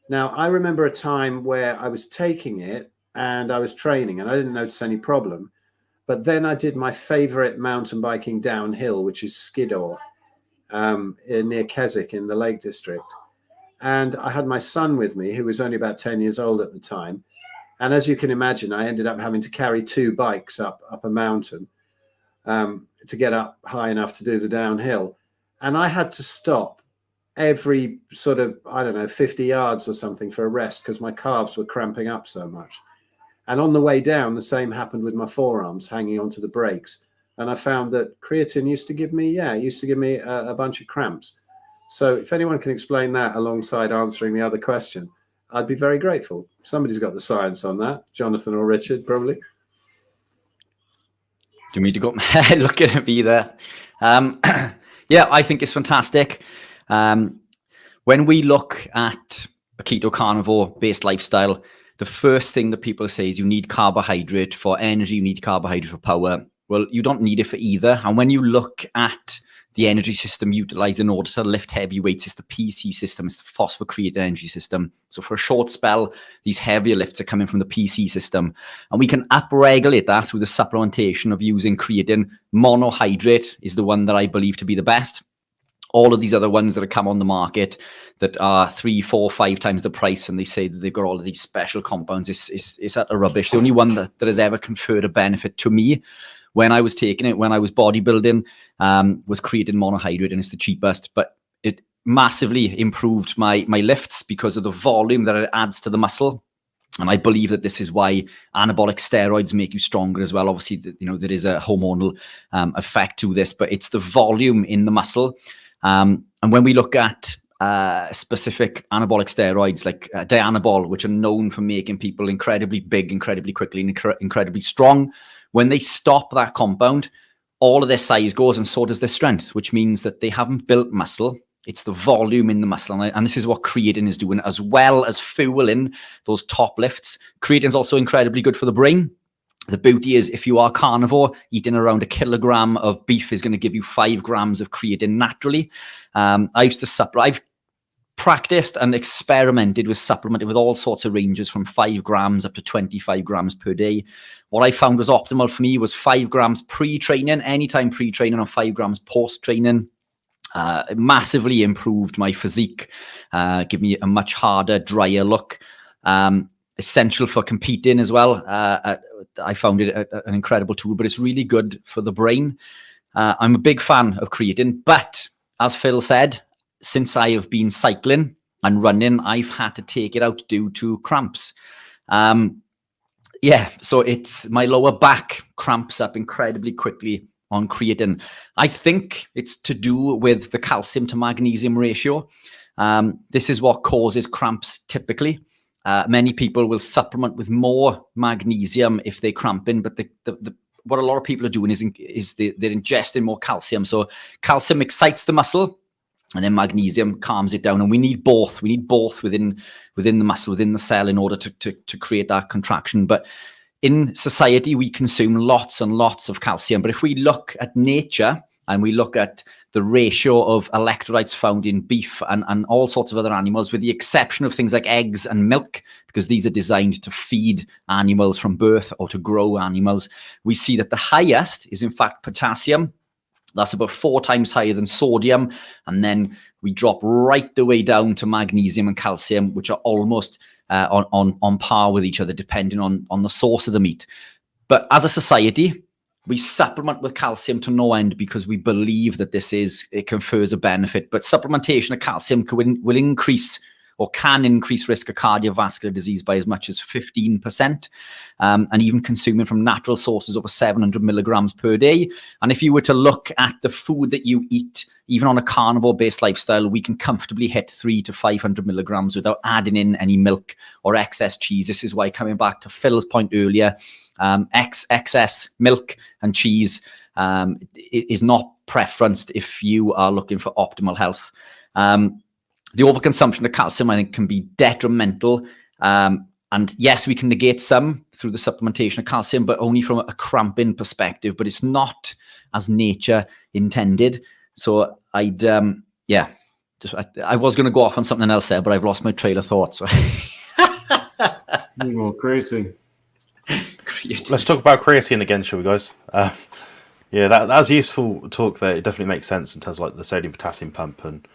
Now, I remember a time where I was taking it and I was training and I didn't notice any problem, but then I did my favorite mountain biking downhill, which is Skiddaw, near Keswick in the Lake District. And I had my son with me, who was only about 10 years old at the time. And as you can imagine, I ended up having to carry 2 bikes up a mountain to get up high enough to do the downhill. And I had to stop every sort of, I don't know, 50 yards or something for a rest because my calves were cramping up so much. And on the way down, the same happened with my forearms hanging onto the brakes. And I found that creatine used to give me a bunch of cramps. So if anyone can explain that alongside answering the other question, I'd be very grateful. Somebody's got the science on that, Jonathan or Richard, probably. Do you mean to go looking at me there? Yeah, I think it's fantastic. When we look at a keto carnivore based lifestyle, the first thing that people say is you need carbohydrate for energy, you need carbohydrate for power. Well, you don't need it for either. And when you look at the energy system utilized in order to lift heavy weights, it's the PC system, it's the phosphocreatine energy system. So for a short spell, these heavier lifts are coming from the PC system. And we can upregulate that through the supplementation of using creatine. Monohydrate is the one that I believe to be the best. All of these other ones that have come on the market that are 3, 4, 5 times the price, and they say that they've got all of these special compounds, is utter rubbish. The only one that has ever conferred a benefit to me when I was taking it, when I was bodybuilding, was creatine monohydrate, and it's the cheapest. But it massively improved my lifts because of the volume that it adds to the muscle. And I believe that this is why anabolic steroids make you stronger as well. Obviously, there is a hormonal effect to this, but it's the volume in the muscle. And when we look at specific anabolic steroids like Dianabol, which are known for making people incredibly big, incredibly quickly, and incredibly strong, when they stop that compound, all of their size goes and so does their strength, which means that they haven't built muscle. It's the volume in the muscle. And this is what creatine is doing, as well as fueling those top lifts. Creatine is also incredibly good for the brain. The beauty is, if you are carnivore, eating around 1 kilogram of beef is going to give you 5 grams of creatine naturally. I've practiced and experimented with supplementing with all sorts of ranges from 5 grams up to 25 grams per day. What I found was optimal for me was 5 grams pre-training, anytime pre-training, or 5 grams post-training. It massively improved my physique, give me a much harder, drier look. Essential for competing as well. I found it an incredible tool, but it's really good for the brain. I'm a big fan of creatine, but as Phil said, since I have been cycling and running, I've had to take it out due to cramps. So it's my lower back cramps up incredibly quickly on creatine. I think it's to do with the calcium to magnesium ratio. This is what causes cramps typically. Many people will supplement with more magnesium if they're cramping, but what a lot of people are doing is they're ingesting more calcium. So calcium excites the muscle, and then magnesium calms it down. And we need both. We need both within the muscle, within the cell, in order to create that contraction. But in society, we consume lots and lots of calcium. But if we look at nature and we look at the ratio of electrolytes found in beef and all sorts of other animals, with the exception of things like eggs and milk, because these are designed to feed animals from birth or to grow animals, we see that the highest is in fact potassium. That's about 4 times higher than sodium. And then we drop right the way down to magnesium and calcium, which are almost on par with each other, depending on the source of the meat. But as a society, we supplement with calcium to no end because we believe that it confers a benefit. But supplementation of calcium will increase or can increase risk of cardiovascular disease by as much as 15%. And even consuming from natural sources over 700 milligrams per day. And if you were to look at the food that you eat, even on a carnivore-based lifestyle, we can comfortably hit 300 to 500 milligrams without adding in any milk or excess cheese. This is why, coming back to Phil's point earlier, excess milk and cheese is not preferenced if you are looking for optimal health. The overconsumption of calcium, I think, can be detrimental. And yes, we can negate some through the supplementation of calcium, but only from a cramping perspective. But it's not as nature intended. So I was going to go off on something else there, but I've lost my trail of thought. So. More creatine. Let's talk about creatine again, shall we, guys? That was useful talk there. It definitely makes sense in terms of like the sodium potassium pump and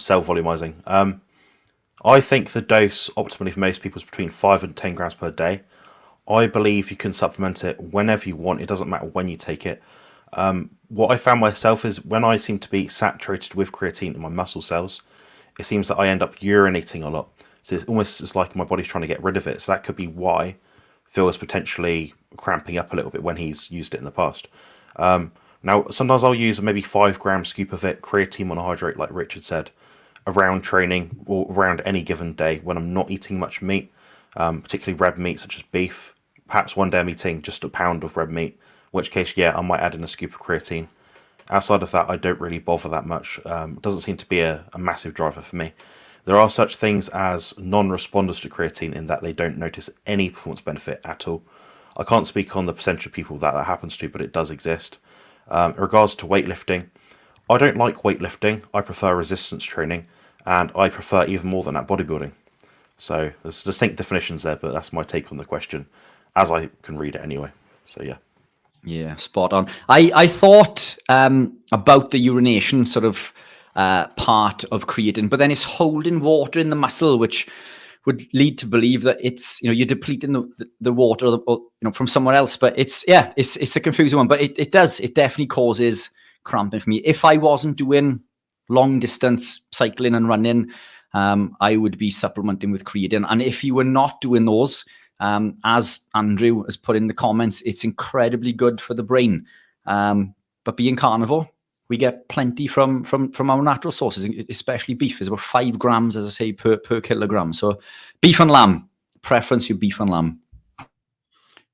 cell volumizing. I think the dose optimally for most people is between 5 and 10 grams per day. I believe you can supplement it whenever you want. It doesn't matter when you take it. What I found myself is when I seem to be saturated with creatine in my muscle cells, it seems that I end up urinating a lot. So it's like my body's trying to get rid of it. So that could be why Phil is potentially cramping up a little bit when he's used it in the past. Now, sometimes I'll use maybe 5 gram scoop of it, creatine monohydrate, like Richard said. around training or around any given day when I'm not eating much meat, particularly red meat such as beef. Perhaps one day I'm eating just a pound of red meat, in which case, yeah, I might add in a scoop of creatine. Outside of that, I don't really bother that much. It doesn't seem to be a massive driver for me. There are such things as non-responders to creatine in that they don't notice any performance benefit at all. I can't speak on the percentage of people that happens to, but it does exist. In regards to weightlifting, I don't like weightlifting. I prefer resistance training, and I prefer even more than that bodybuilding. So there's distinct definitions there, but that's my take on the question, as I can read it anyway. So yeah. Yeah, spot on. I thought about the urination sort of part of creatine, but then it's holding water in the muscle, which would lead to believe that it's, you know, you're depleting the water, or, you know, from somewhere else. But it's a confusing one. But it definitely causes cramping for me. If I wasn't doing long distance cycling and running, I would be supplementing with creatine. And if you were not doing those, as Andrew has put in the comments, it's incredibly good for the brain. But being carnivore, we get plenty from our natural sources, especially beef. Is about 5 grams, as I say, per kilogram. So beef and lamb, preference your beef and lamb.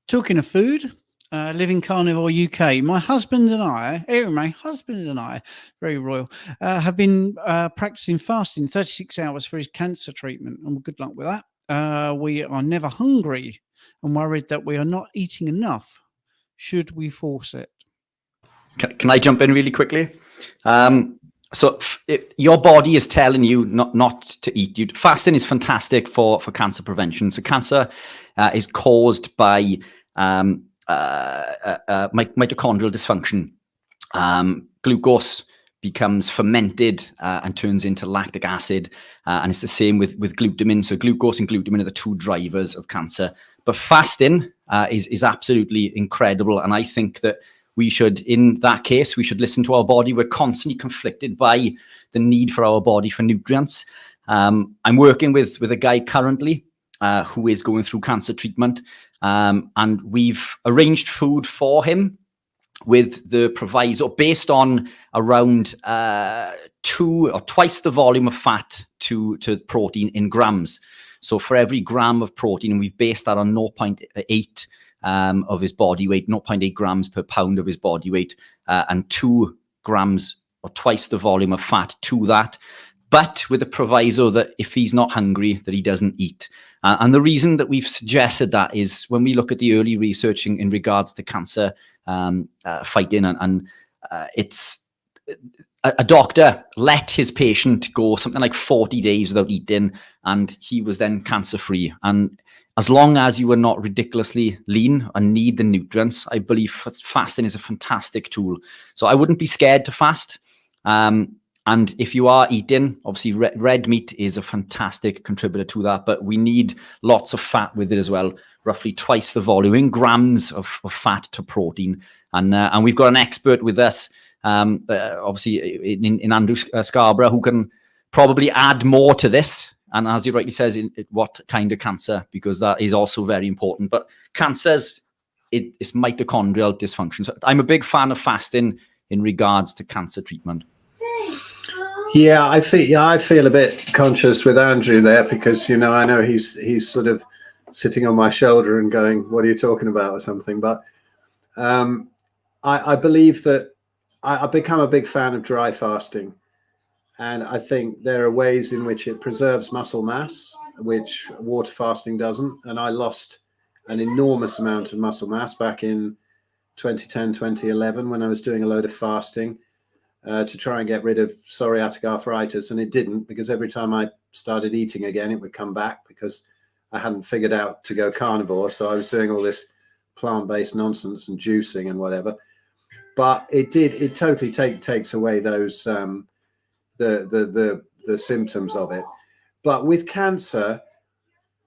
Talking of food, Living Carnivore UK, my husband and I, very royal, have been practicing fasting 36 hours for his cancer treatment, and good luck with that. We are never hungry and worried that we are not eating enough. Should we force it? Can I jump in really quickly? So your body is telling you not to eat. Fasting is fantastic for cancer prevention. So cancer is caused by mitochondrial dysfunction. Glucose becomes fermented and turns into lactic acid, and it's the same with glutamine. So glucose and glutamine are the 2 drivers of cancer. But fasting is absolutely incredible, and I think that we should, in that case, we should listen to our body. We're constantly conflicted by the need for our body for nutrients. I'm working with a guy currently who is going through cancer treatment, and we've arranged food for him with the proviso based on around 2 or twice the volume of fat to protein in grams. So for every gram of protein, and we've based that on 0.8 of his body weight, 0.8 grams per pound of his body weight, and 2 grams or twice the volume of fat to that, but with a proviso that if he's not hungry, that he doesn't eat. And the reason that we've suggested that is when we look at the early research in regards to cancer fighting, and it's a doctor let his patient go something like 40 days without eating, and he was then cancer-free. And as long as you are not ridiculously lean and need the nutrients, I believe fasting is a fantastic tool. So I wouldn't be scared to fast. And if you are eating, obviously red meat is a fantastic contributor to that, but we need lots of fat with it as well, roughly twice the volume in grams of fat to protein. And we've got an expert with us, obviously in Andrew Scarborough, who can probably add more to this. And as he rightly says, what kind of cancer, because that is also very important. But cancers, it's mitochondrial dysfunction. So I'm a big fan of fasting in regards to cancer treatment. Yeah, I feel a bit conscious with Andrew there, because, you know, I know he's sort of sitting on my shoulder and going, "What are you talking about?" or something. But I believe that I've become a big fan of dry fasting. And I think there are ways in which it preserves muscle mass, which water fasting doesn't. And I lost an enormous amount of muscle mass back in 2010, 2011, when I was doing a load of fasting to try and get rid of psoriatic arthritis. And it didn't, because every time I started eating again, it would come back, because I hadn't figured out to go carnivore. So I was doing all this plant-based nonsense and juicing and whatever. But it totally takes away those the symptoms of it. But with cancer,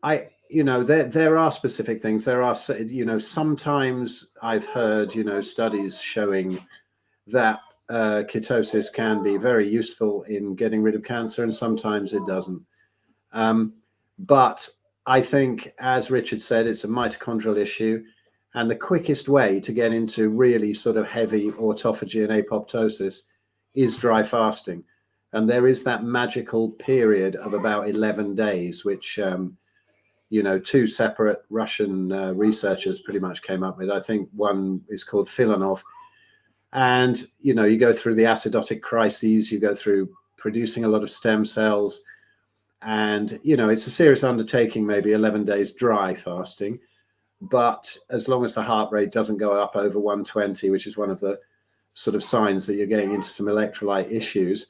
there are specific things. There are, sometimes I've heard, studies showing that ketosis can be very useful in getting rid of cancer, and sometimes it doesn't. But I think, as Richard said, it's a mitochondrial issue, and the quickest way to get into really sort of heavy autophagy and apoptosis is dry fasting. And there is that magical period of about 11 days, which, you know, two separate Russian researchers pretty much came up with. I think one is called Filanov. And, you know, you go through the acidotic crises, you go through producing a lot of stem cells. And, you know, it's a serious undertaking, maybe 11 days dry fasting. But as long as the heart rate doesn't go up over 120, which is one of the sort of signs that you're getting into some electrolyte issues.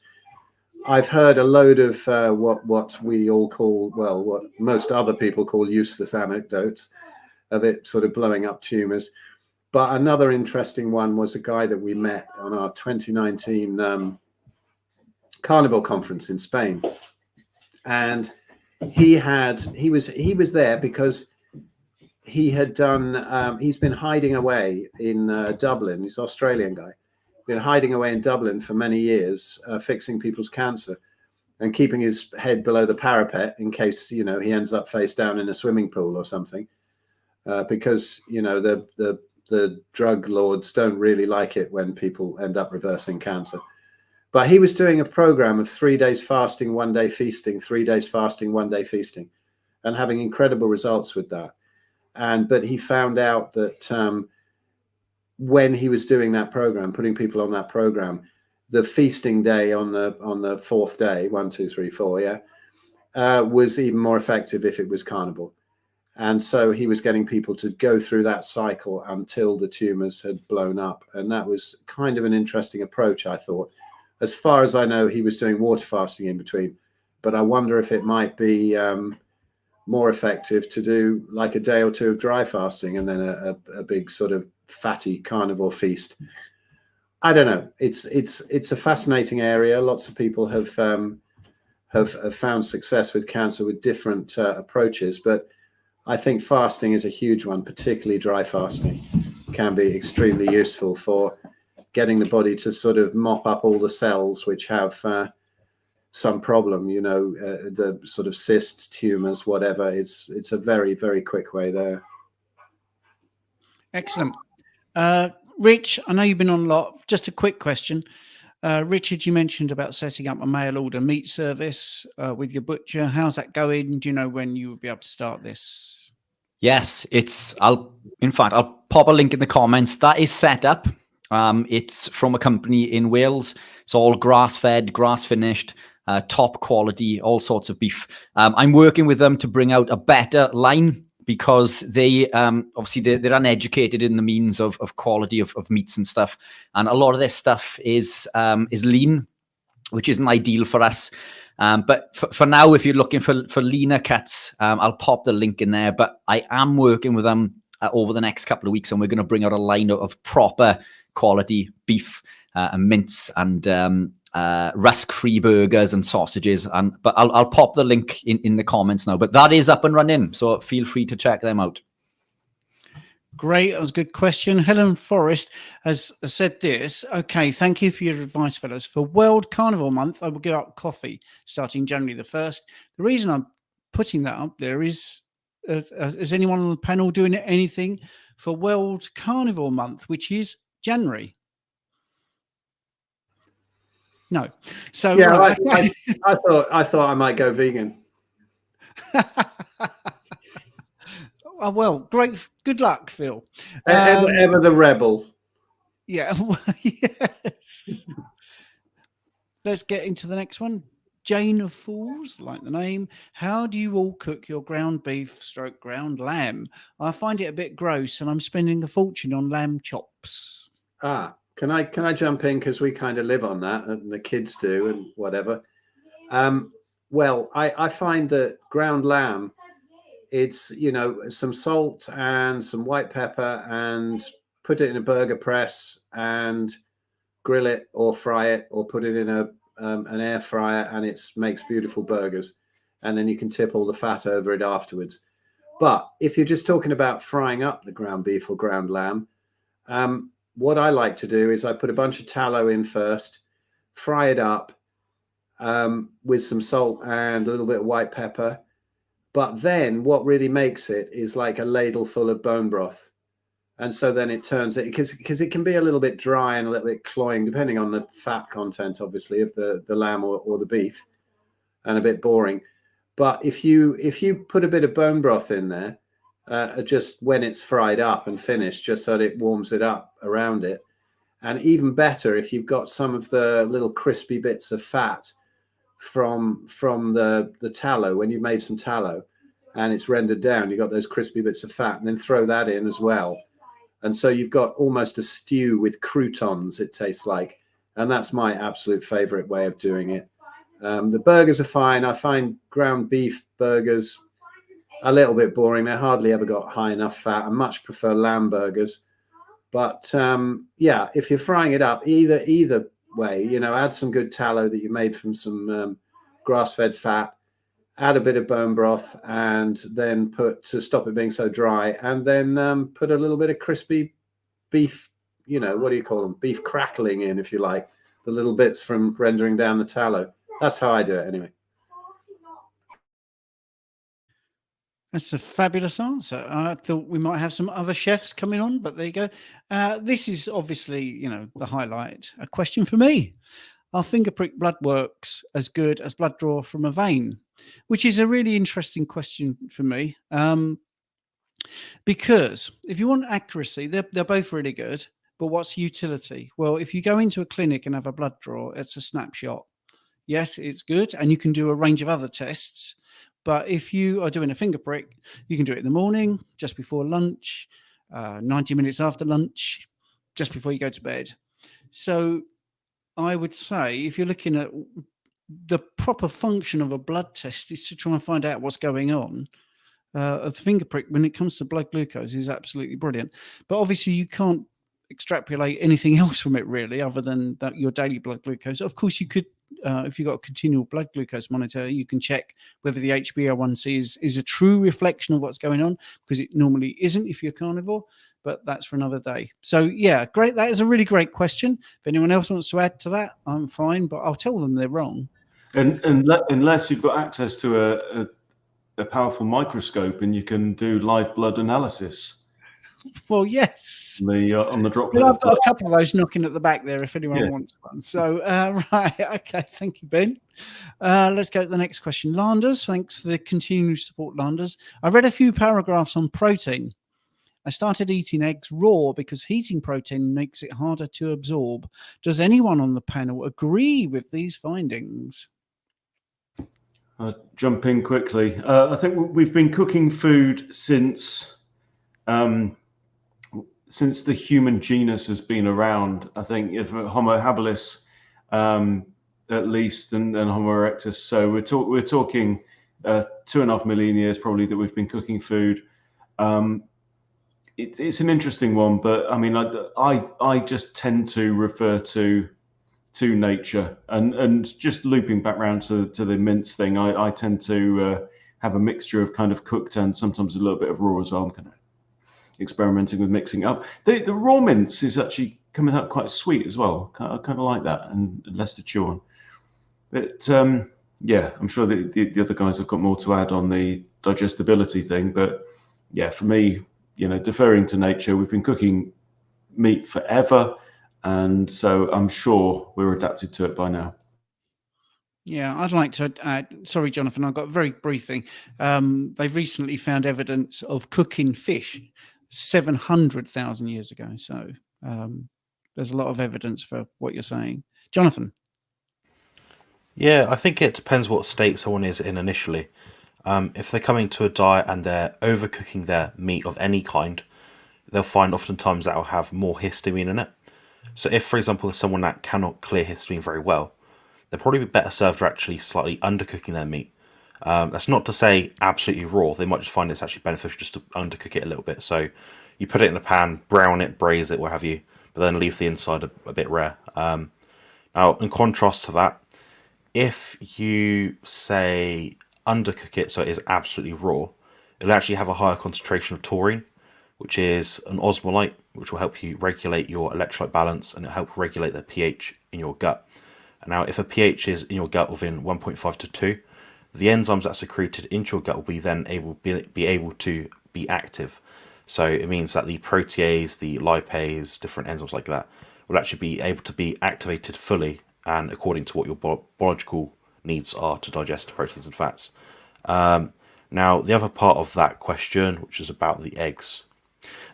I've heard a load of what we all call, well, what most other people call useless anecdotes of it sort of blowing up tumors. But another interesting one was a guy that we met on our 2019 Carnivore conference in Spain. And he was there because he had done, he's been hiding away in Dublin. He's an Australian guy, been hiding away in Dublin for many years, fixing people's cancer and keeping his head below the parapet in case, you know, he ends up face down in a swimming pool or something, because, you know, the drug lords don't really like it when people end up reversing cancer. But he was doing a program of 3 days fasting, 1 day feasting, 3 days fasting, 1 day feasting, and having incredible results with that. But he found out that when he was doing that program, putting people on that program, the feasting day on the fourth day, 1, 2, 3, 4, was even more effective if it was carnivore. And so he was getting people to go through that cycle until the tumors had blown up. And that was kind of an interesting approach, I thought. As far as I know, he was doing water fasting in between, but I wonder if it might be more effective to do like a day or two of dry fasting and then a big sort of fatty carnivore feast. I don't know. It's a fascinating area. Lots of people have found success with cancer with different approaches, but I think fasting is a huge one, particularly dry fasting can be extremely useful for getting the body to sort of mop up all the cells which have some problem, you know, the sort of cysts, tumors, whatever. It's a very, very quick way there. Excellent. Rich, I know you've been on a lot. Just a quick question. Richard, you mentioned about setting up a mail order meat service with your butcher. How's that going? Do you know when you will be able to start this? Yes, I'll pop a link in the comments. That is set up. It's from a company in Wales. It's all grass-fed, grass-finished, top quality, all sorts of beef. I'm working with them to bring out a better line because they obviously they're uneducated in the means of quality of meats and stuff, and a lot of their stuff is lean, which isn't ideal for us. But for now, if you're looking for leaner cuts, I'll pop the link in there. But I am working with them over the next couple of weeks, and we're going to bring out a line of proper quality beef and mince and rusk-free burgers and sausages. But I'll pop the link in the comments now. But that is up and running, so feel free to check them out. Great. That was a good question. Helen Forrest has said this. Okay, thank you for your advice, fellas. For World Carnivore Month, I will give up coffee starting January the 1st. The reason I'm putting that up there is, is anyone on the panel doing anything for World Carnivore Month, which is January? No. So yeah, right. I thought I might go vegan. Oh, well, great. Good luck, Phil. Ever the rebel. Yeah. Yes. Let's get into the next one. Jane of Fools, like the name. How do you all cook your ground beef / ground lamb? I find it a bit gross and I'm spending a fortune on lamb chops. Can I jump in, because we kind of live on that and the kids do and whatever. Well, I find that ground lamb, it's, you know, some salt and some white pepper and put it in a burger press and grill it or fry it or put it in an air fryer, and it makes beautiful burgers. And then you can tip all the fat over it afterwards. But if you're just talking about frying up the ground beef or ground lamb, what I like to do is I put a bunch of tallow in first, fry it up with some salt and a little bit of white pepper. But then what really makes it is like a ladle full of bone broth. And so then it turns it, because it can be a little bit dry and a little bit cloying, depending on the fat content, obviously, of the lamb or the beef, and a bit boring. But if you put a bit of bone broth in there, just when it's fried up and finished, just so that it warms it up around it, and even better if you've got some of the little crispy bits of fat from the tallow, when you've made some tallow and it's rendered down, you've got those crispy bits of fat, and then throw that in as well. And so you've got almost a stew with croutons, it tastes like. And that's my absolute favorite way of doing it. The burgers are fine. I find ground beef burgers a little bit boring. They hardly ever got high enough fat. I much prefer lamb burgers. But yeah, if you're frying it up, either way, add some good tallow that you made from some grass-fed fat, add a bit of bone broth, and then to stop it being so dry, and then put a little bit of crispy beef, what do you call them? Beef crackling in, if you like, the little bits from rendering down the tallow. That's how I do it anyway. That's a fabulous answer. I thought we might have some other chefs coming on, but there you go. This is obviously, the highlight. A question for me. Are finger prick blood works as good as blood draw from a vein? Which is a really interesting question for me. Because if you want accuracy, they're both really good. But what's utility? Well, if you go into a clinic and have a blood draw, it's a snapshot. Yes, it's good. And you can do a range of other tests. But if you are doing a finger prick, you can do it in the morning, just before lunch, 90 minutes after lunch, just before you go to bed. So I would say if you're looking at the proper function of a blood test is to try and find out what's going on. A finger prick, when it comes to blood glucose, is absolutely brilliant. But obviously you can't extrapolate anything else from it really, other than your daily blood glucose. Of course, you could, if you've got a continual blood glucose monitor, you can check whether the HbA1c is a true reflection of what's going on, because it normally isn't if you're carnivore, but that's for another day. So yeah, great. That is a really great question. If anyone else wants to add to that, I'm fine, but I'll tell them they're wrong. And unless you've got access to a powerful microscope and you can do live blood analysis. Well, yes. On the droplet. Well, I've got a couple of those knocking at the back there if anyone wants one. So, right. Okay. Thank you, Ben. Let's go to the next question. Landers, thanks for the continued support, Landers. I read a few paragraphs on protein. I started eating eggs raw because heating protein makes it harder to absorb. Does anyone on the panel agree with these findings? I'll jump in quickly. I think we've been cooking food since the human genus has been around. I think if Homo habilis, at least, and Homo erectus. So we're talking 2.5 million years probably that we've been cooking food. It's an interesting one, but I mean, I just tend to refer to nature, and just looping back around to the mince thing. I tend to have a mixture of kind of cooked and sometimes a little bit of raw as well. I'm kind of experimenting with mixing up. The raw mince is actually coming out quite sweet as well. I kind of like that, and less to chew on. But yeah, I'm sure the other guys have got more to add on the digestibility thing. But yeah, for me, deferring to nature, we've been cooking meat forever, and so I'm sure we're adapted to it by now. Yeah, I'd like to add, sorry, Jonathan, I've got a very brief thing. They've recently found evidence of cooking fish 700,000 years ago. So there's a lot of evidence for what you're saying. Jonathan? Yeah, I think it depends what state someone is in initially. If they're coming to a diet and they're overcooking their meat of any kind, they'll find oftentimes that will have more histamine in it. So if, for example, there's someone that cannot clear histamine very well, they'll probably be better served for actually slightly undercooking their meat. That's not to say absolutely raw. They might just find it's actually beneficial just to undercook it a little bit. So you put it in a pan, brown it, braise it, what have you, but then leave the inside a bit rare. Now, in contrast to that, if you, say, undercook it so it is absolutely raw, it'll actually have a higher concentration of taurine, which is an osmolyte, which will help you regulate your electrolyte balance, and it'll help regulate the pH in your gut. And now, if a pH is in your gut within 1.5 to 2, the enzymes that are secreted into your gut will be then able to be active. So it means that the protease, the lipase, different enzymes like that will actually be able to be activated fully and according to what your biological needs are to digest proteins and fats. Now, the other part of that question, which is about the eggs.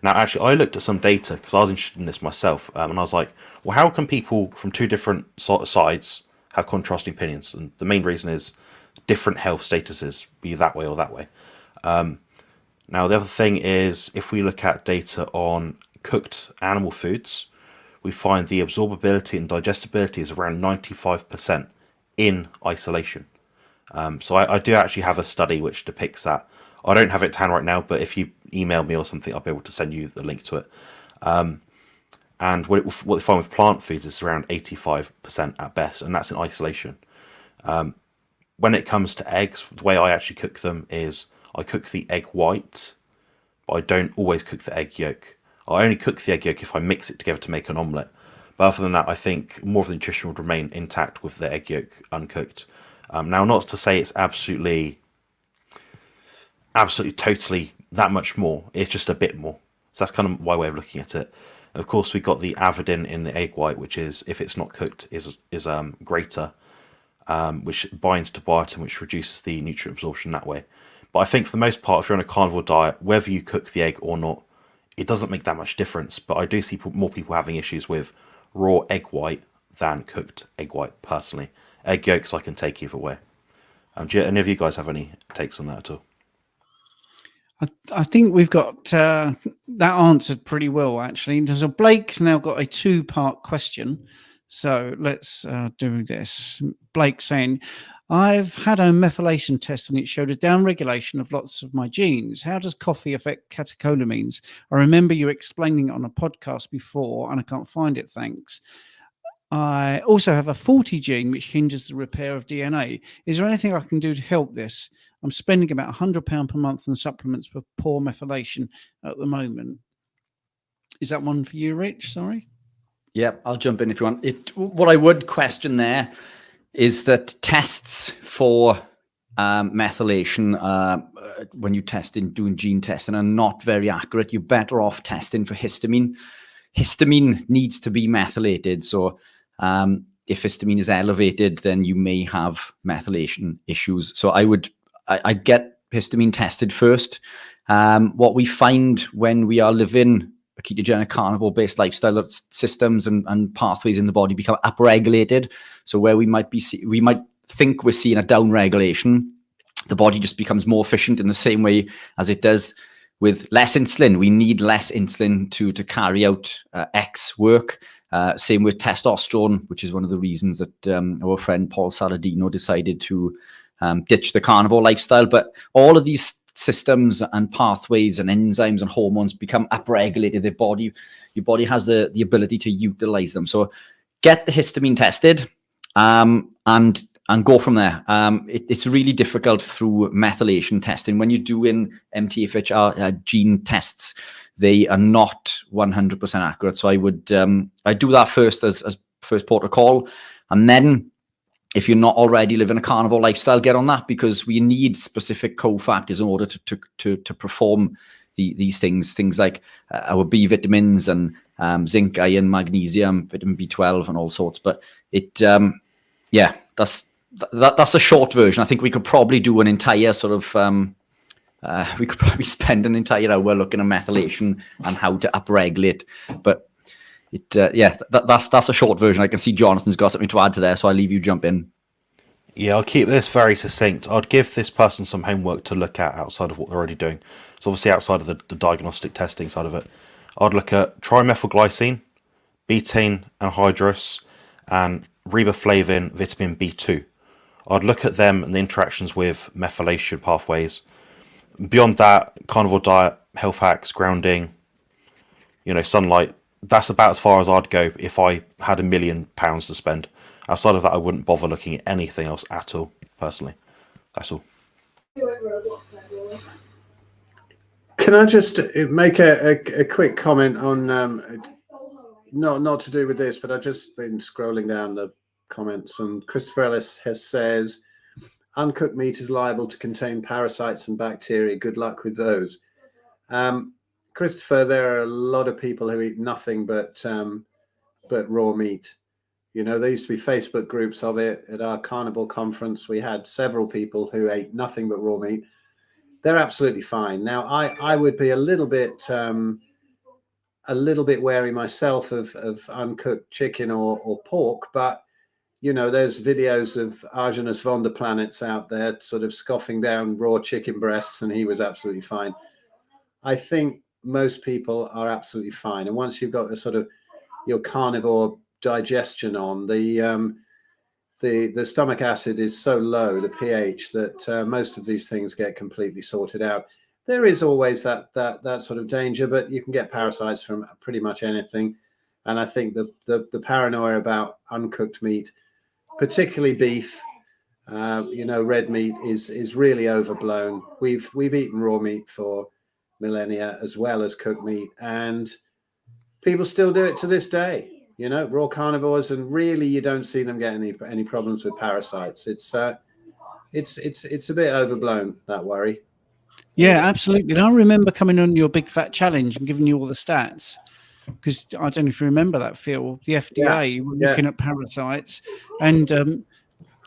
Now, actually, I looked at some data because I was interested in this myself, and I was like, well, how can people from two different sides have contrasting opinions? And the main reason is different health statuses, be that way or that way. Now, the other thing is, if we look at data on cooked animal foods, we find the absorbability and digestibility is around 95% in isolation. So I do actually have a study which depicts that. I don't have it to hand right now, but if you email me or something, I'll be able to send you the link to it. And what they find with plant foods is around 85% at best, and that's in isolation. When it comes to eggs, the way I actually cook them is I cook the egg white, but I don't always cook the egg yolk. I only cook the egg yolk if I mix it together to make an omelette. But other than that, I think more of the nutrition would remain intact with the egg yolk uncooked. Now, not to say it's absolutely, totally that much more. It's just a bit more. So that's kind of my way of looking at it. And of course, we've got the avidin in the egg white, which is, if it's not cooked, is greater, which binds to biotin, which reduces the nutrient absorption that way. But I think for the most part, if you're on a carnivore diet, whether you cook the egg or not, it doesn't make that much difference. But I do see more people having issues with raw egg white than cooked egg white, personally. Egg yolks I can take either way. Do any of you guys have any takes on that at all? I think we've got that answered pretty well, actually. So Blake's now got a 2-part question. So let's do this. Blake saying, I've had a methylation test and it showed a downregulation of lots of my genes. How does coffee affect catecholamines? I remember you explaining it on a podcast before and I can't find it, thanks. I also have a 40 gene which hinders the repair of DNA. Is there anything I can do to help this? I'm spending about £100 per month on supplements for poor methylation at the moment. Is that one for you, Rich? Sorry. Yeah, I'll jump in if you want. What I would question there is that tests for methylation, when you test in doing gene testing, are not very accurate. You're better off testing for histamine. Histamine needs to be methylated. So if histamine is elevated, then you may have methylation issues. So I'd get histamine tested first. What we find when we are living a ketogenic carnivore-based lifestyle, that systems and pathways in the body become upregulated. So where we might think we're seeing a downregulation, the body just becomes more efficient in the same way as it does with less insulin. We need less insulin to carry out X work. Same with testosterone, which is one of the reasons that our friend Paul Saladino decided to ditch the carnivore lifestyle. But all of these systems and pathways and enzymes and hormones become upregulated. Your body has the ability to utilize them. So get the histamine tested and go from there. It's really difficult through methylation testing. When you're doing MTHFR gene tests, they are not 100% accurate. So I do that first as first port of call, and then if you're not already living a carnivore lifestyle, get on that, because we need specific cofactors in order to perform these things like our B vitamins and zinc, iron, magnesium, vitamin B12, and all sorts. But that's the short version. I think we could probably do an entire sort of we could probably spend an entire hour looking at methylation and how to upregulate. But that's a short version. I can see Jonathan's got something to add to there, so I'll leave you jump in. Yeah, I'll keep this very succinct. I'd give this person some homework to look at outside of what they're already doing. So obviously outside of the diagnostic testing side of it, I'd look at trimethylglycine, betaine anhydrous, and riboflavin vitamin B2. I'd look at them and the interactions with methylation pathways. Beyond that, carnivore diet, health hacks, grounding, sunlight. That's about as far as I'd go if I had £1 million to spend. Outside of that, I wouldn't bother looking at anything else at all, personally. That's all. Can I just make a quick comment on, not to do with this, but I've just been scrolling down the comments, and Christopher Ellis says, uncooked meat is liable to contain parasites and bacteria. Good luck with those. Christopher, there are a lot of people who eat nothing but raw meat. You know, there used to be Facebook groups of it. At our Carnivore conference, we had several people who ate nothing but raw meat. They're absolutely fine. Now, I would be a little bit wary myself of uncooked chicken or pork, but you know, there's videos of Arjunas Vonderplanets out there sort of scoffing down raw chicken breasts, and he was absolutely fine. I think most people are absolutely fine. And once you've got a sort of your carnivore digestion on, the stomach acid is so low, the pH, that most of these things get completely sorted out. There is always that sort of danger, but you can get parasites from pretty much anything. And I think the paranoia about uncooked meat, particularly beef, you know, red meat is really overblown. We've eaten raw meat for millennia as well as cooked meat, and people still do it to this day. You know, raw carnivores, and really you don't see them get any problems with parasites. It's a bit overblown, that worry. Yeah, absolutely. And I remember coming on your big fat challenge and giving you all the stats, because I don't know if you remember that, Phil. The FDA were looking at parasites, and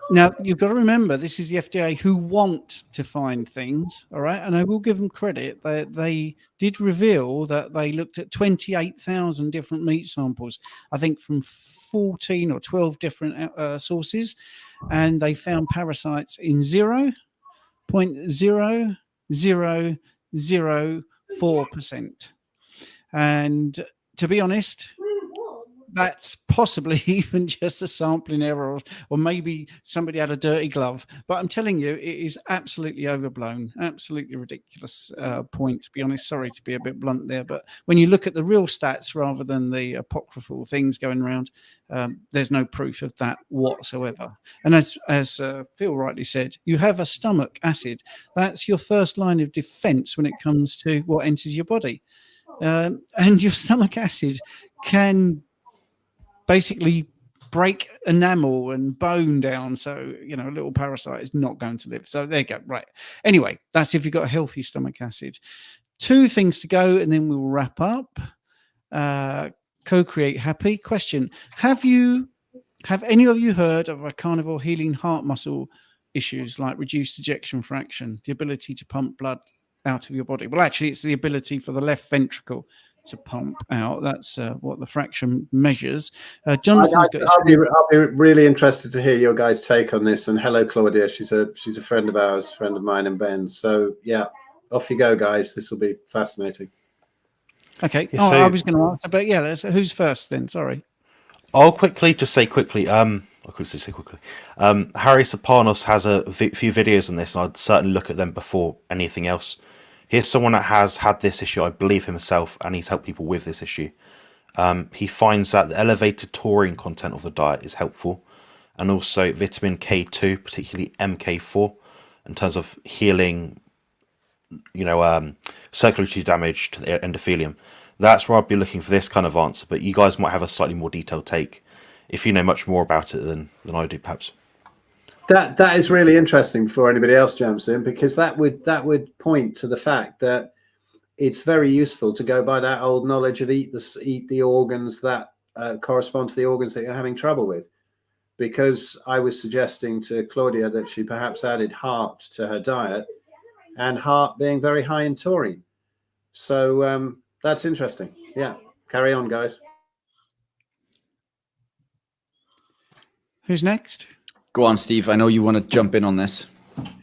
now you've got to remember this is the FDA who want to find things, all right? And I will give them credit. They did reveal that they looked at 28,000 different meat samples, I think from 14 or 12 different sources, and they found parasites in 0.0004%. And to be honest, that's possibly even just a sampling error, or maybe somebody had a dirty glove. But I'm telling you, it is absolutely overblown, absolutely ridiculous point, to be honest. Sorry to be a bit blunt there, but when you look at the real stats rather than the apocryphal things going around, there's no proof of that whatsoever. And as Phil rightly said, you have a stomach acid. That's your first line of defense when it comes to what enters your body. And your stomach acid can basically break enamel and bone down, so you know a little parasite is not going to live. So there you go. Right, anyway, that's if you've got a healthy stomach acid. 2 things to go and then we'll wrap up. Co-create happy question: have any of you heard of a carnivore healing heart muscle issues like reduced ejection fraction, the ability to pump blood out of your body? Well, actually it's the ability for the left ventricle to pump out. That's what the fraction measures. Jonathan's got I'll be really interested to hear your guys' take on this. And hello, Claudia. She's a friend of ours, friend of mine and Ben's. So yeah, off you go, guys. This will be fascinating. Okay. Yeah, I was going to answer, but yeah, who's first then? Sorry. I'll quickly say quickly. Harry Sopanos has a few videos on this, and I'd certainly look at them before anything else. Here's someone that has had this issue, I believe himself, and he's helped people with this issue. He finds that the elevated taurine content of the diet is helpful, and also vitamin K2, particularly MK4, in terms of healing, circulatory damage to the endothelium. That's where I'd be looking for this kind of answer, but you guys might have a slightly more detailed take if you know much more about it than I do, perhaps. That is really interesting before anybody else jumps in, because that would point to the fact that it's very useful to go by that old knowledge of eat the organs that correspond to the organs that you're having trouble with. Because I was suggesting to Claudia that she perhaps added heart to her diet, and heart being very high in taurine. So that's interesting. Yeah, carry on, guys. Who's next? Go on, Steve. I know you want to jump in on this.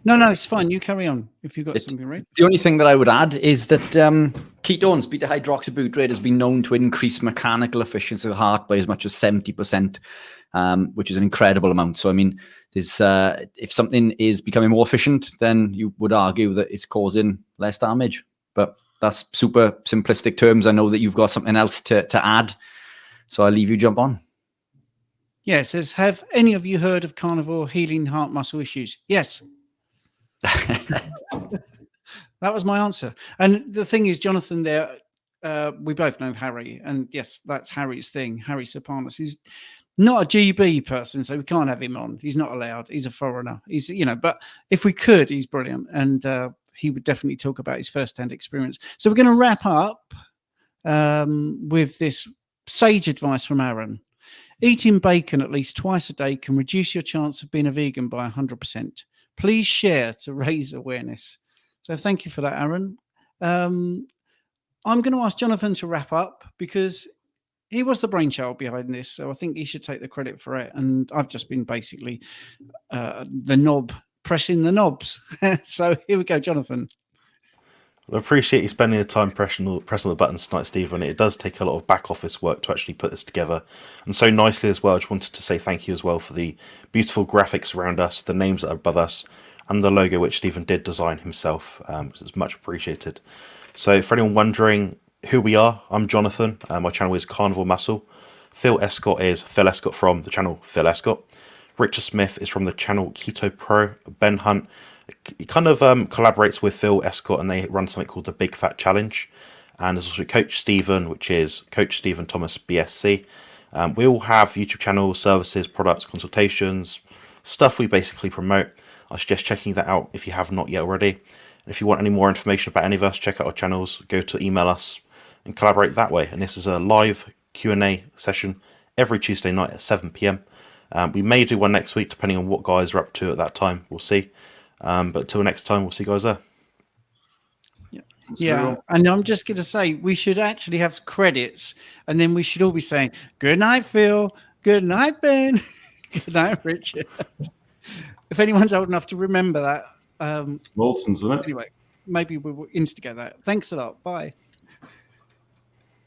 No, it's fine. You carry on if you've got something right. The only thing that I would add is that ketones, beta-hydroxybutyrate, has been known to increase mechanical efficiency of the heart by as much as 70%, which is an incredible amount. So, I mean, there's if something is becoming more efficient, then you would argue that it's causing less damage. But that's super simplistic terms. I know that you've got something else to add, so I'll leave you jump on. Yeah, it says, have any of you heard of carnivore healing heart muscle issues? Yes. That was my answer. And the thing is, Jonathan, there, we both know Harry, and yes, that's Harry's thing. Harry Sopanos. He's not a GB person, so we can't have him on. He's not allowed. He's a foreigner. He's, but if we could, he's brilliant. And he would definitely talk about his first-hand experience. So we're going to wrap up with this sage advice from Aaron. Eating bacon at least twice a day can reduce your chance of being a vegan by 100%. Please share to raise awareness. So thank you for that, Aaron. I'm going to ask Jonathan to wrap up because he was the brainchild behind this. So I think he should take the credit for it. And I've just been basically pressing the knobs. So here we go, Jonathan. I appreciate you spending the time pressing the buttons tonight, Stephen. It does take a lot of back office work to actually put this together, and so nicely as well. I just wanted to say thank you as well for the beautiful graphics around us, the names that are above us, and the logo which Stephen did design himself. It's much appreciated. So for anyone wondering who we are, I'm Jonathan. My channel is Carnivore Muscle. Phil Escott is Phil Escott from the channel Phil Escott. Richard Smith is from the channel Keto Pro. Ben Hunt, he kind of collaborates with Phil Escott, and they run something called the Big Fat Challenge. And there's also Coach Stephen, which is Coach Stephen Thomas BSc. We all have YouTube channels, services, products, consultations, stuff we basically promote. I suggest checking that out if you have not yet already. And if you want any more information about any of us, check out our channels, go to email us and collaborate that way. And this is a live Q&A session every Tuesday night at 7 p.m. We may do one next week, depending on what guys are up to at that time. We'll see. But till next time, we'll see you guys there. Yeah, and I'm just going to say we should actually have credits, and then we should all be saying, good night, Phil. Good night, Ben. Good night, Richard. If anyone's old enough to remember that. Wilson's, isn't it? Anyway, maybe we'll instigate that. Thanks a lot. Bye.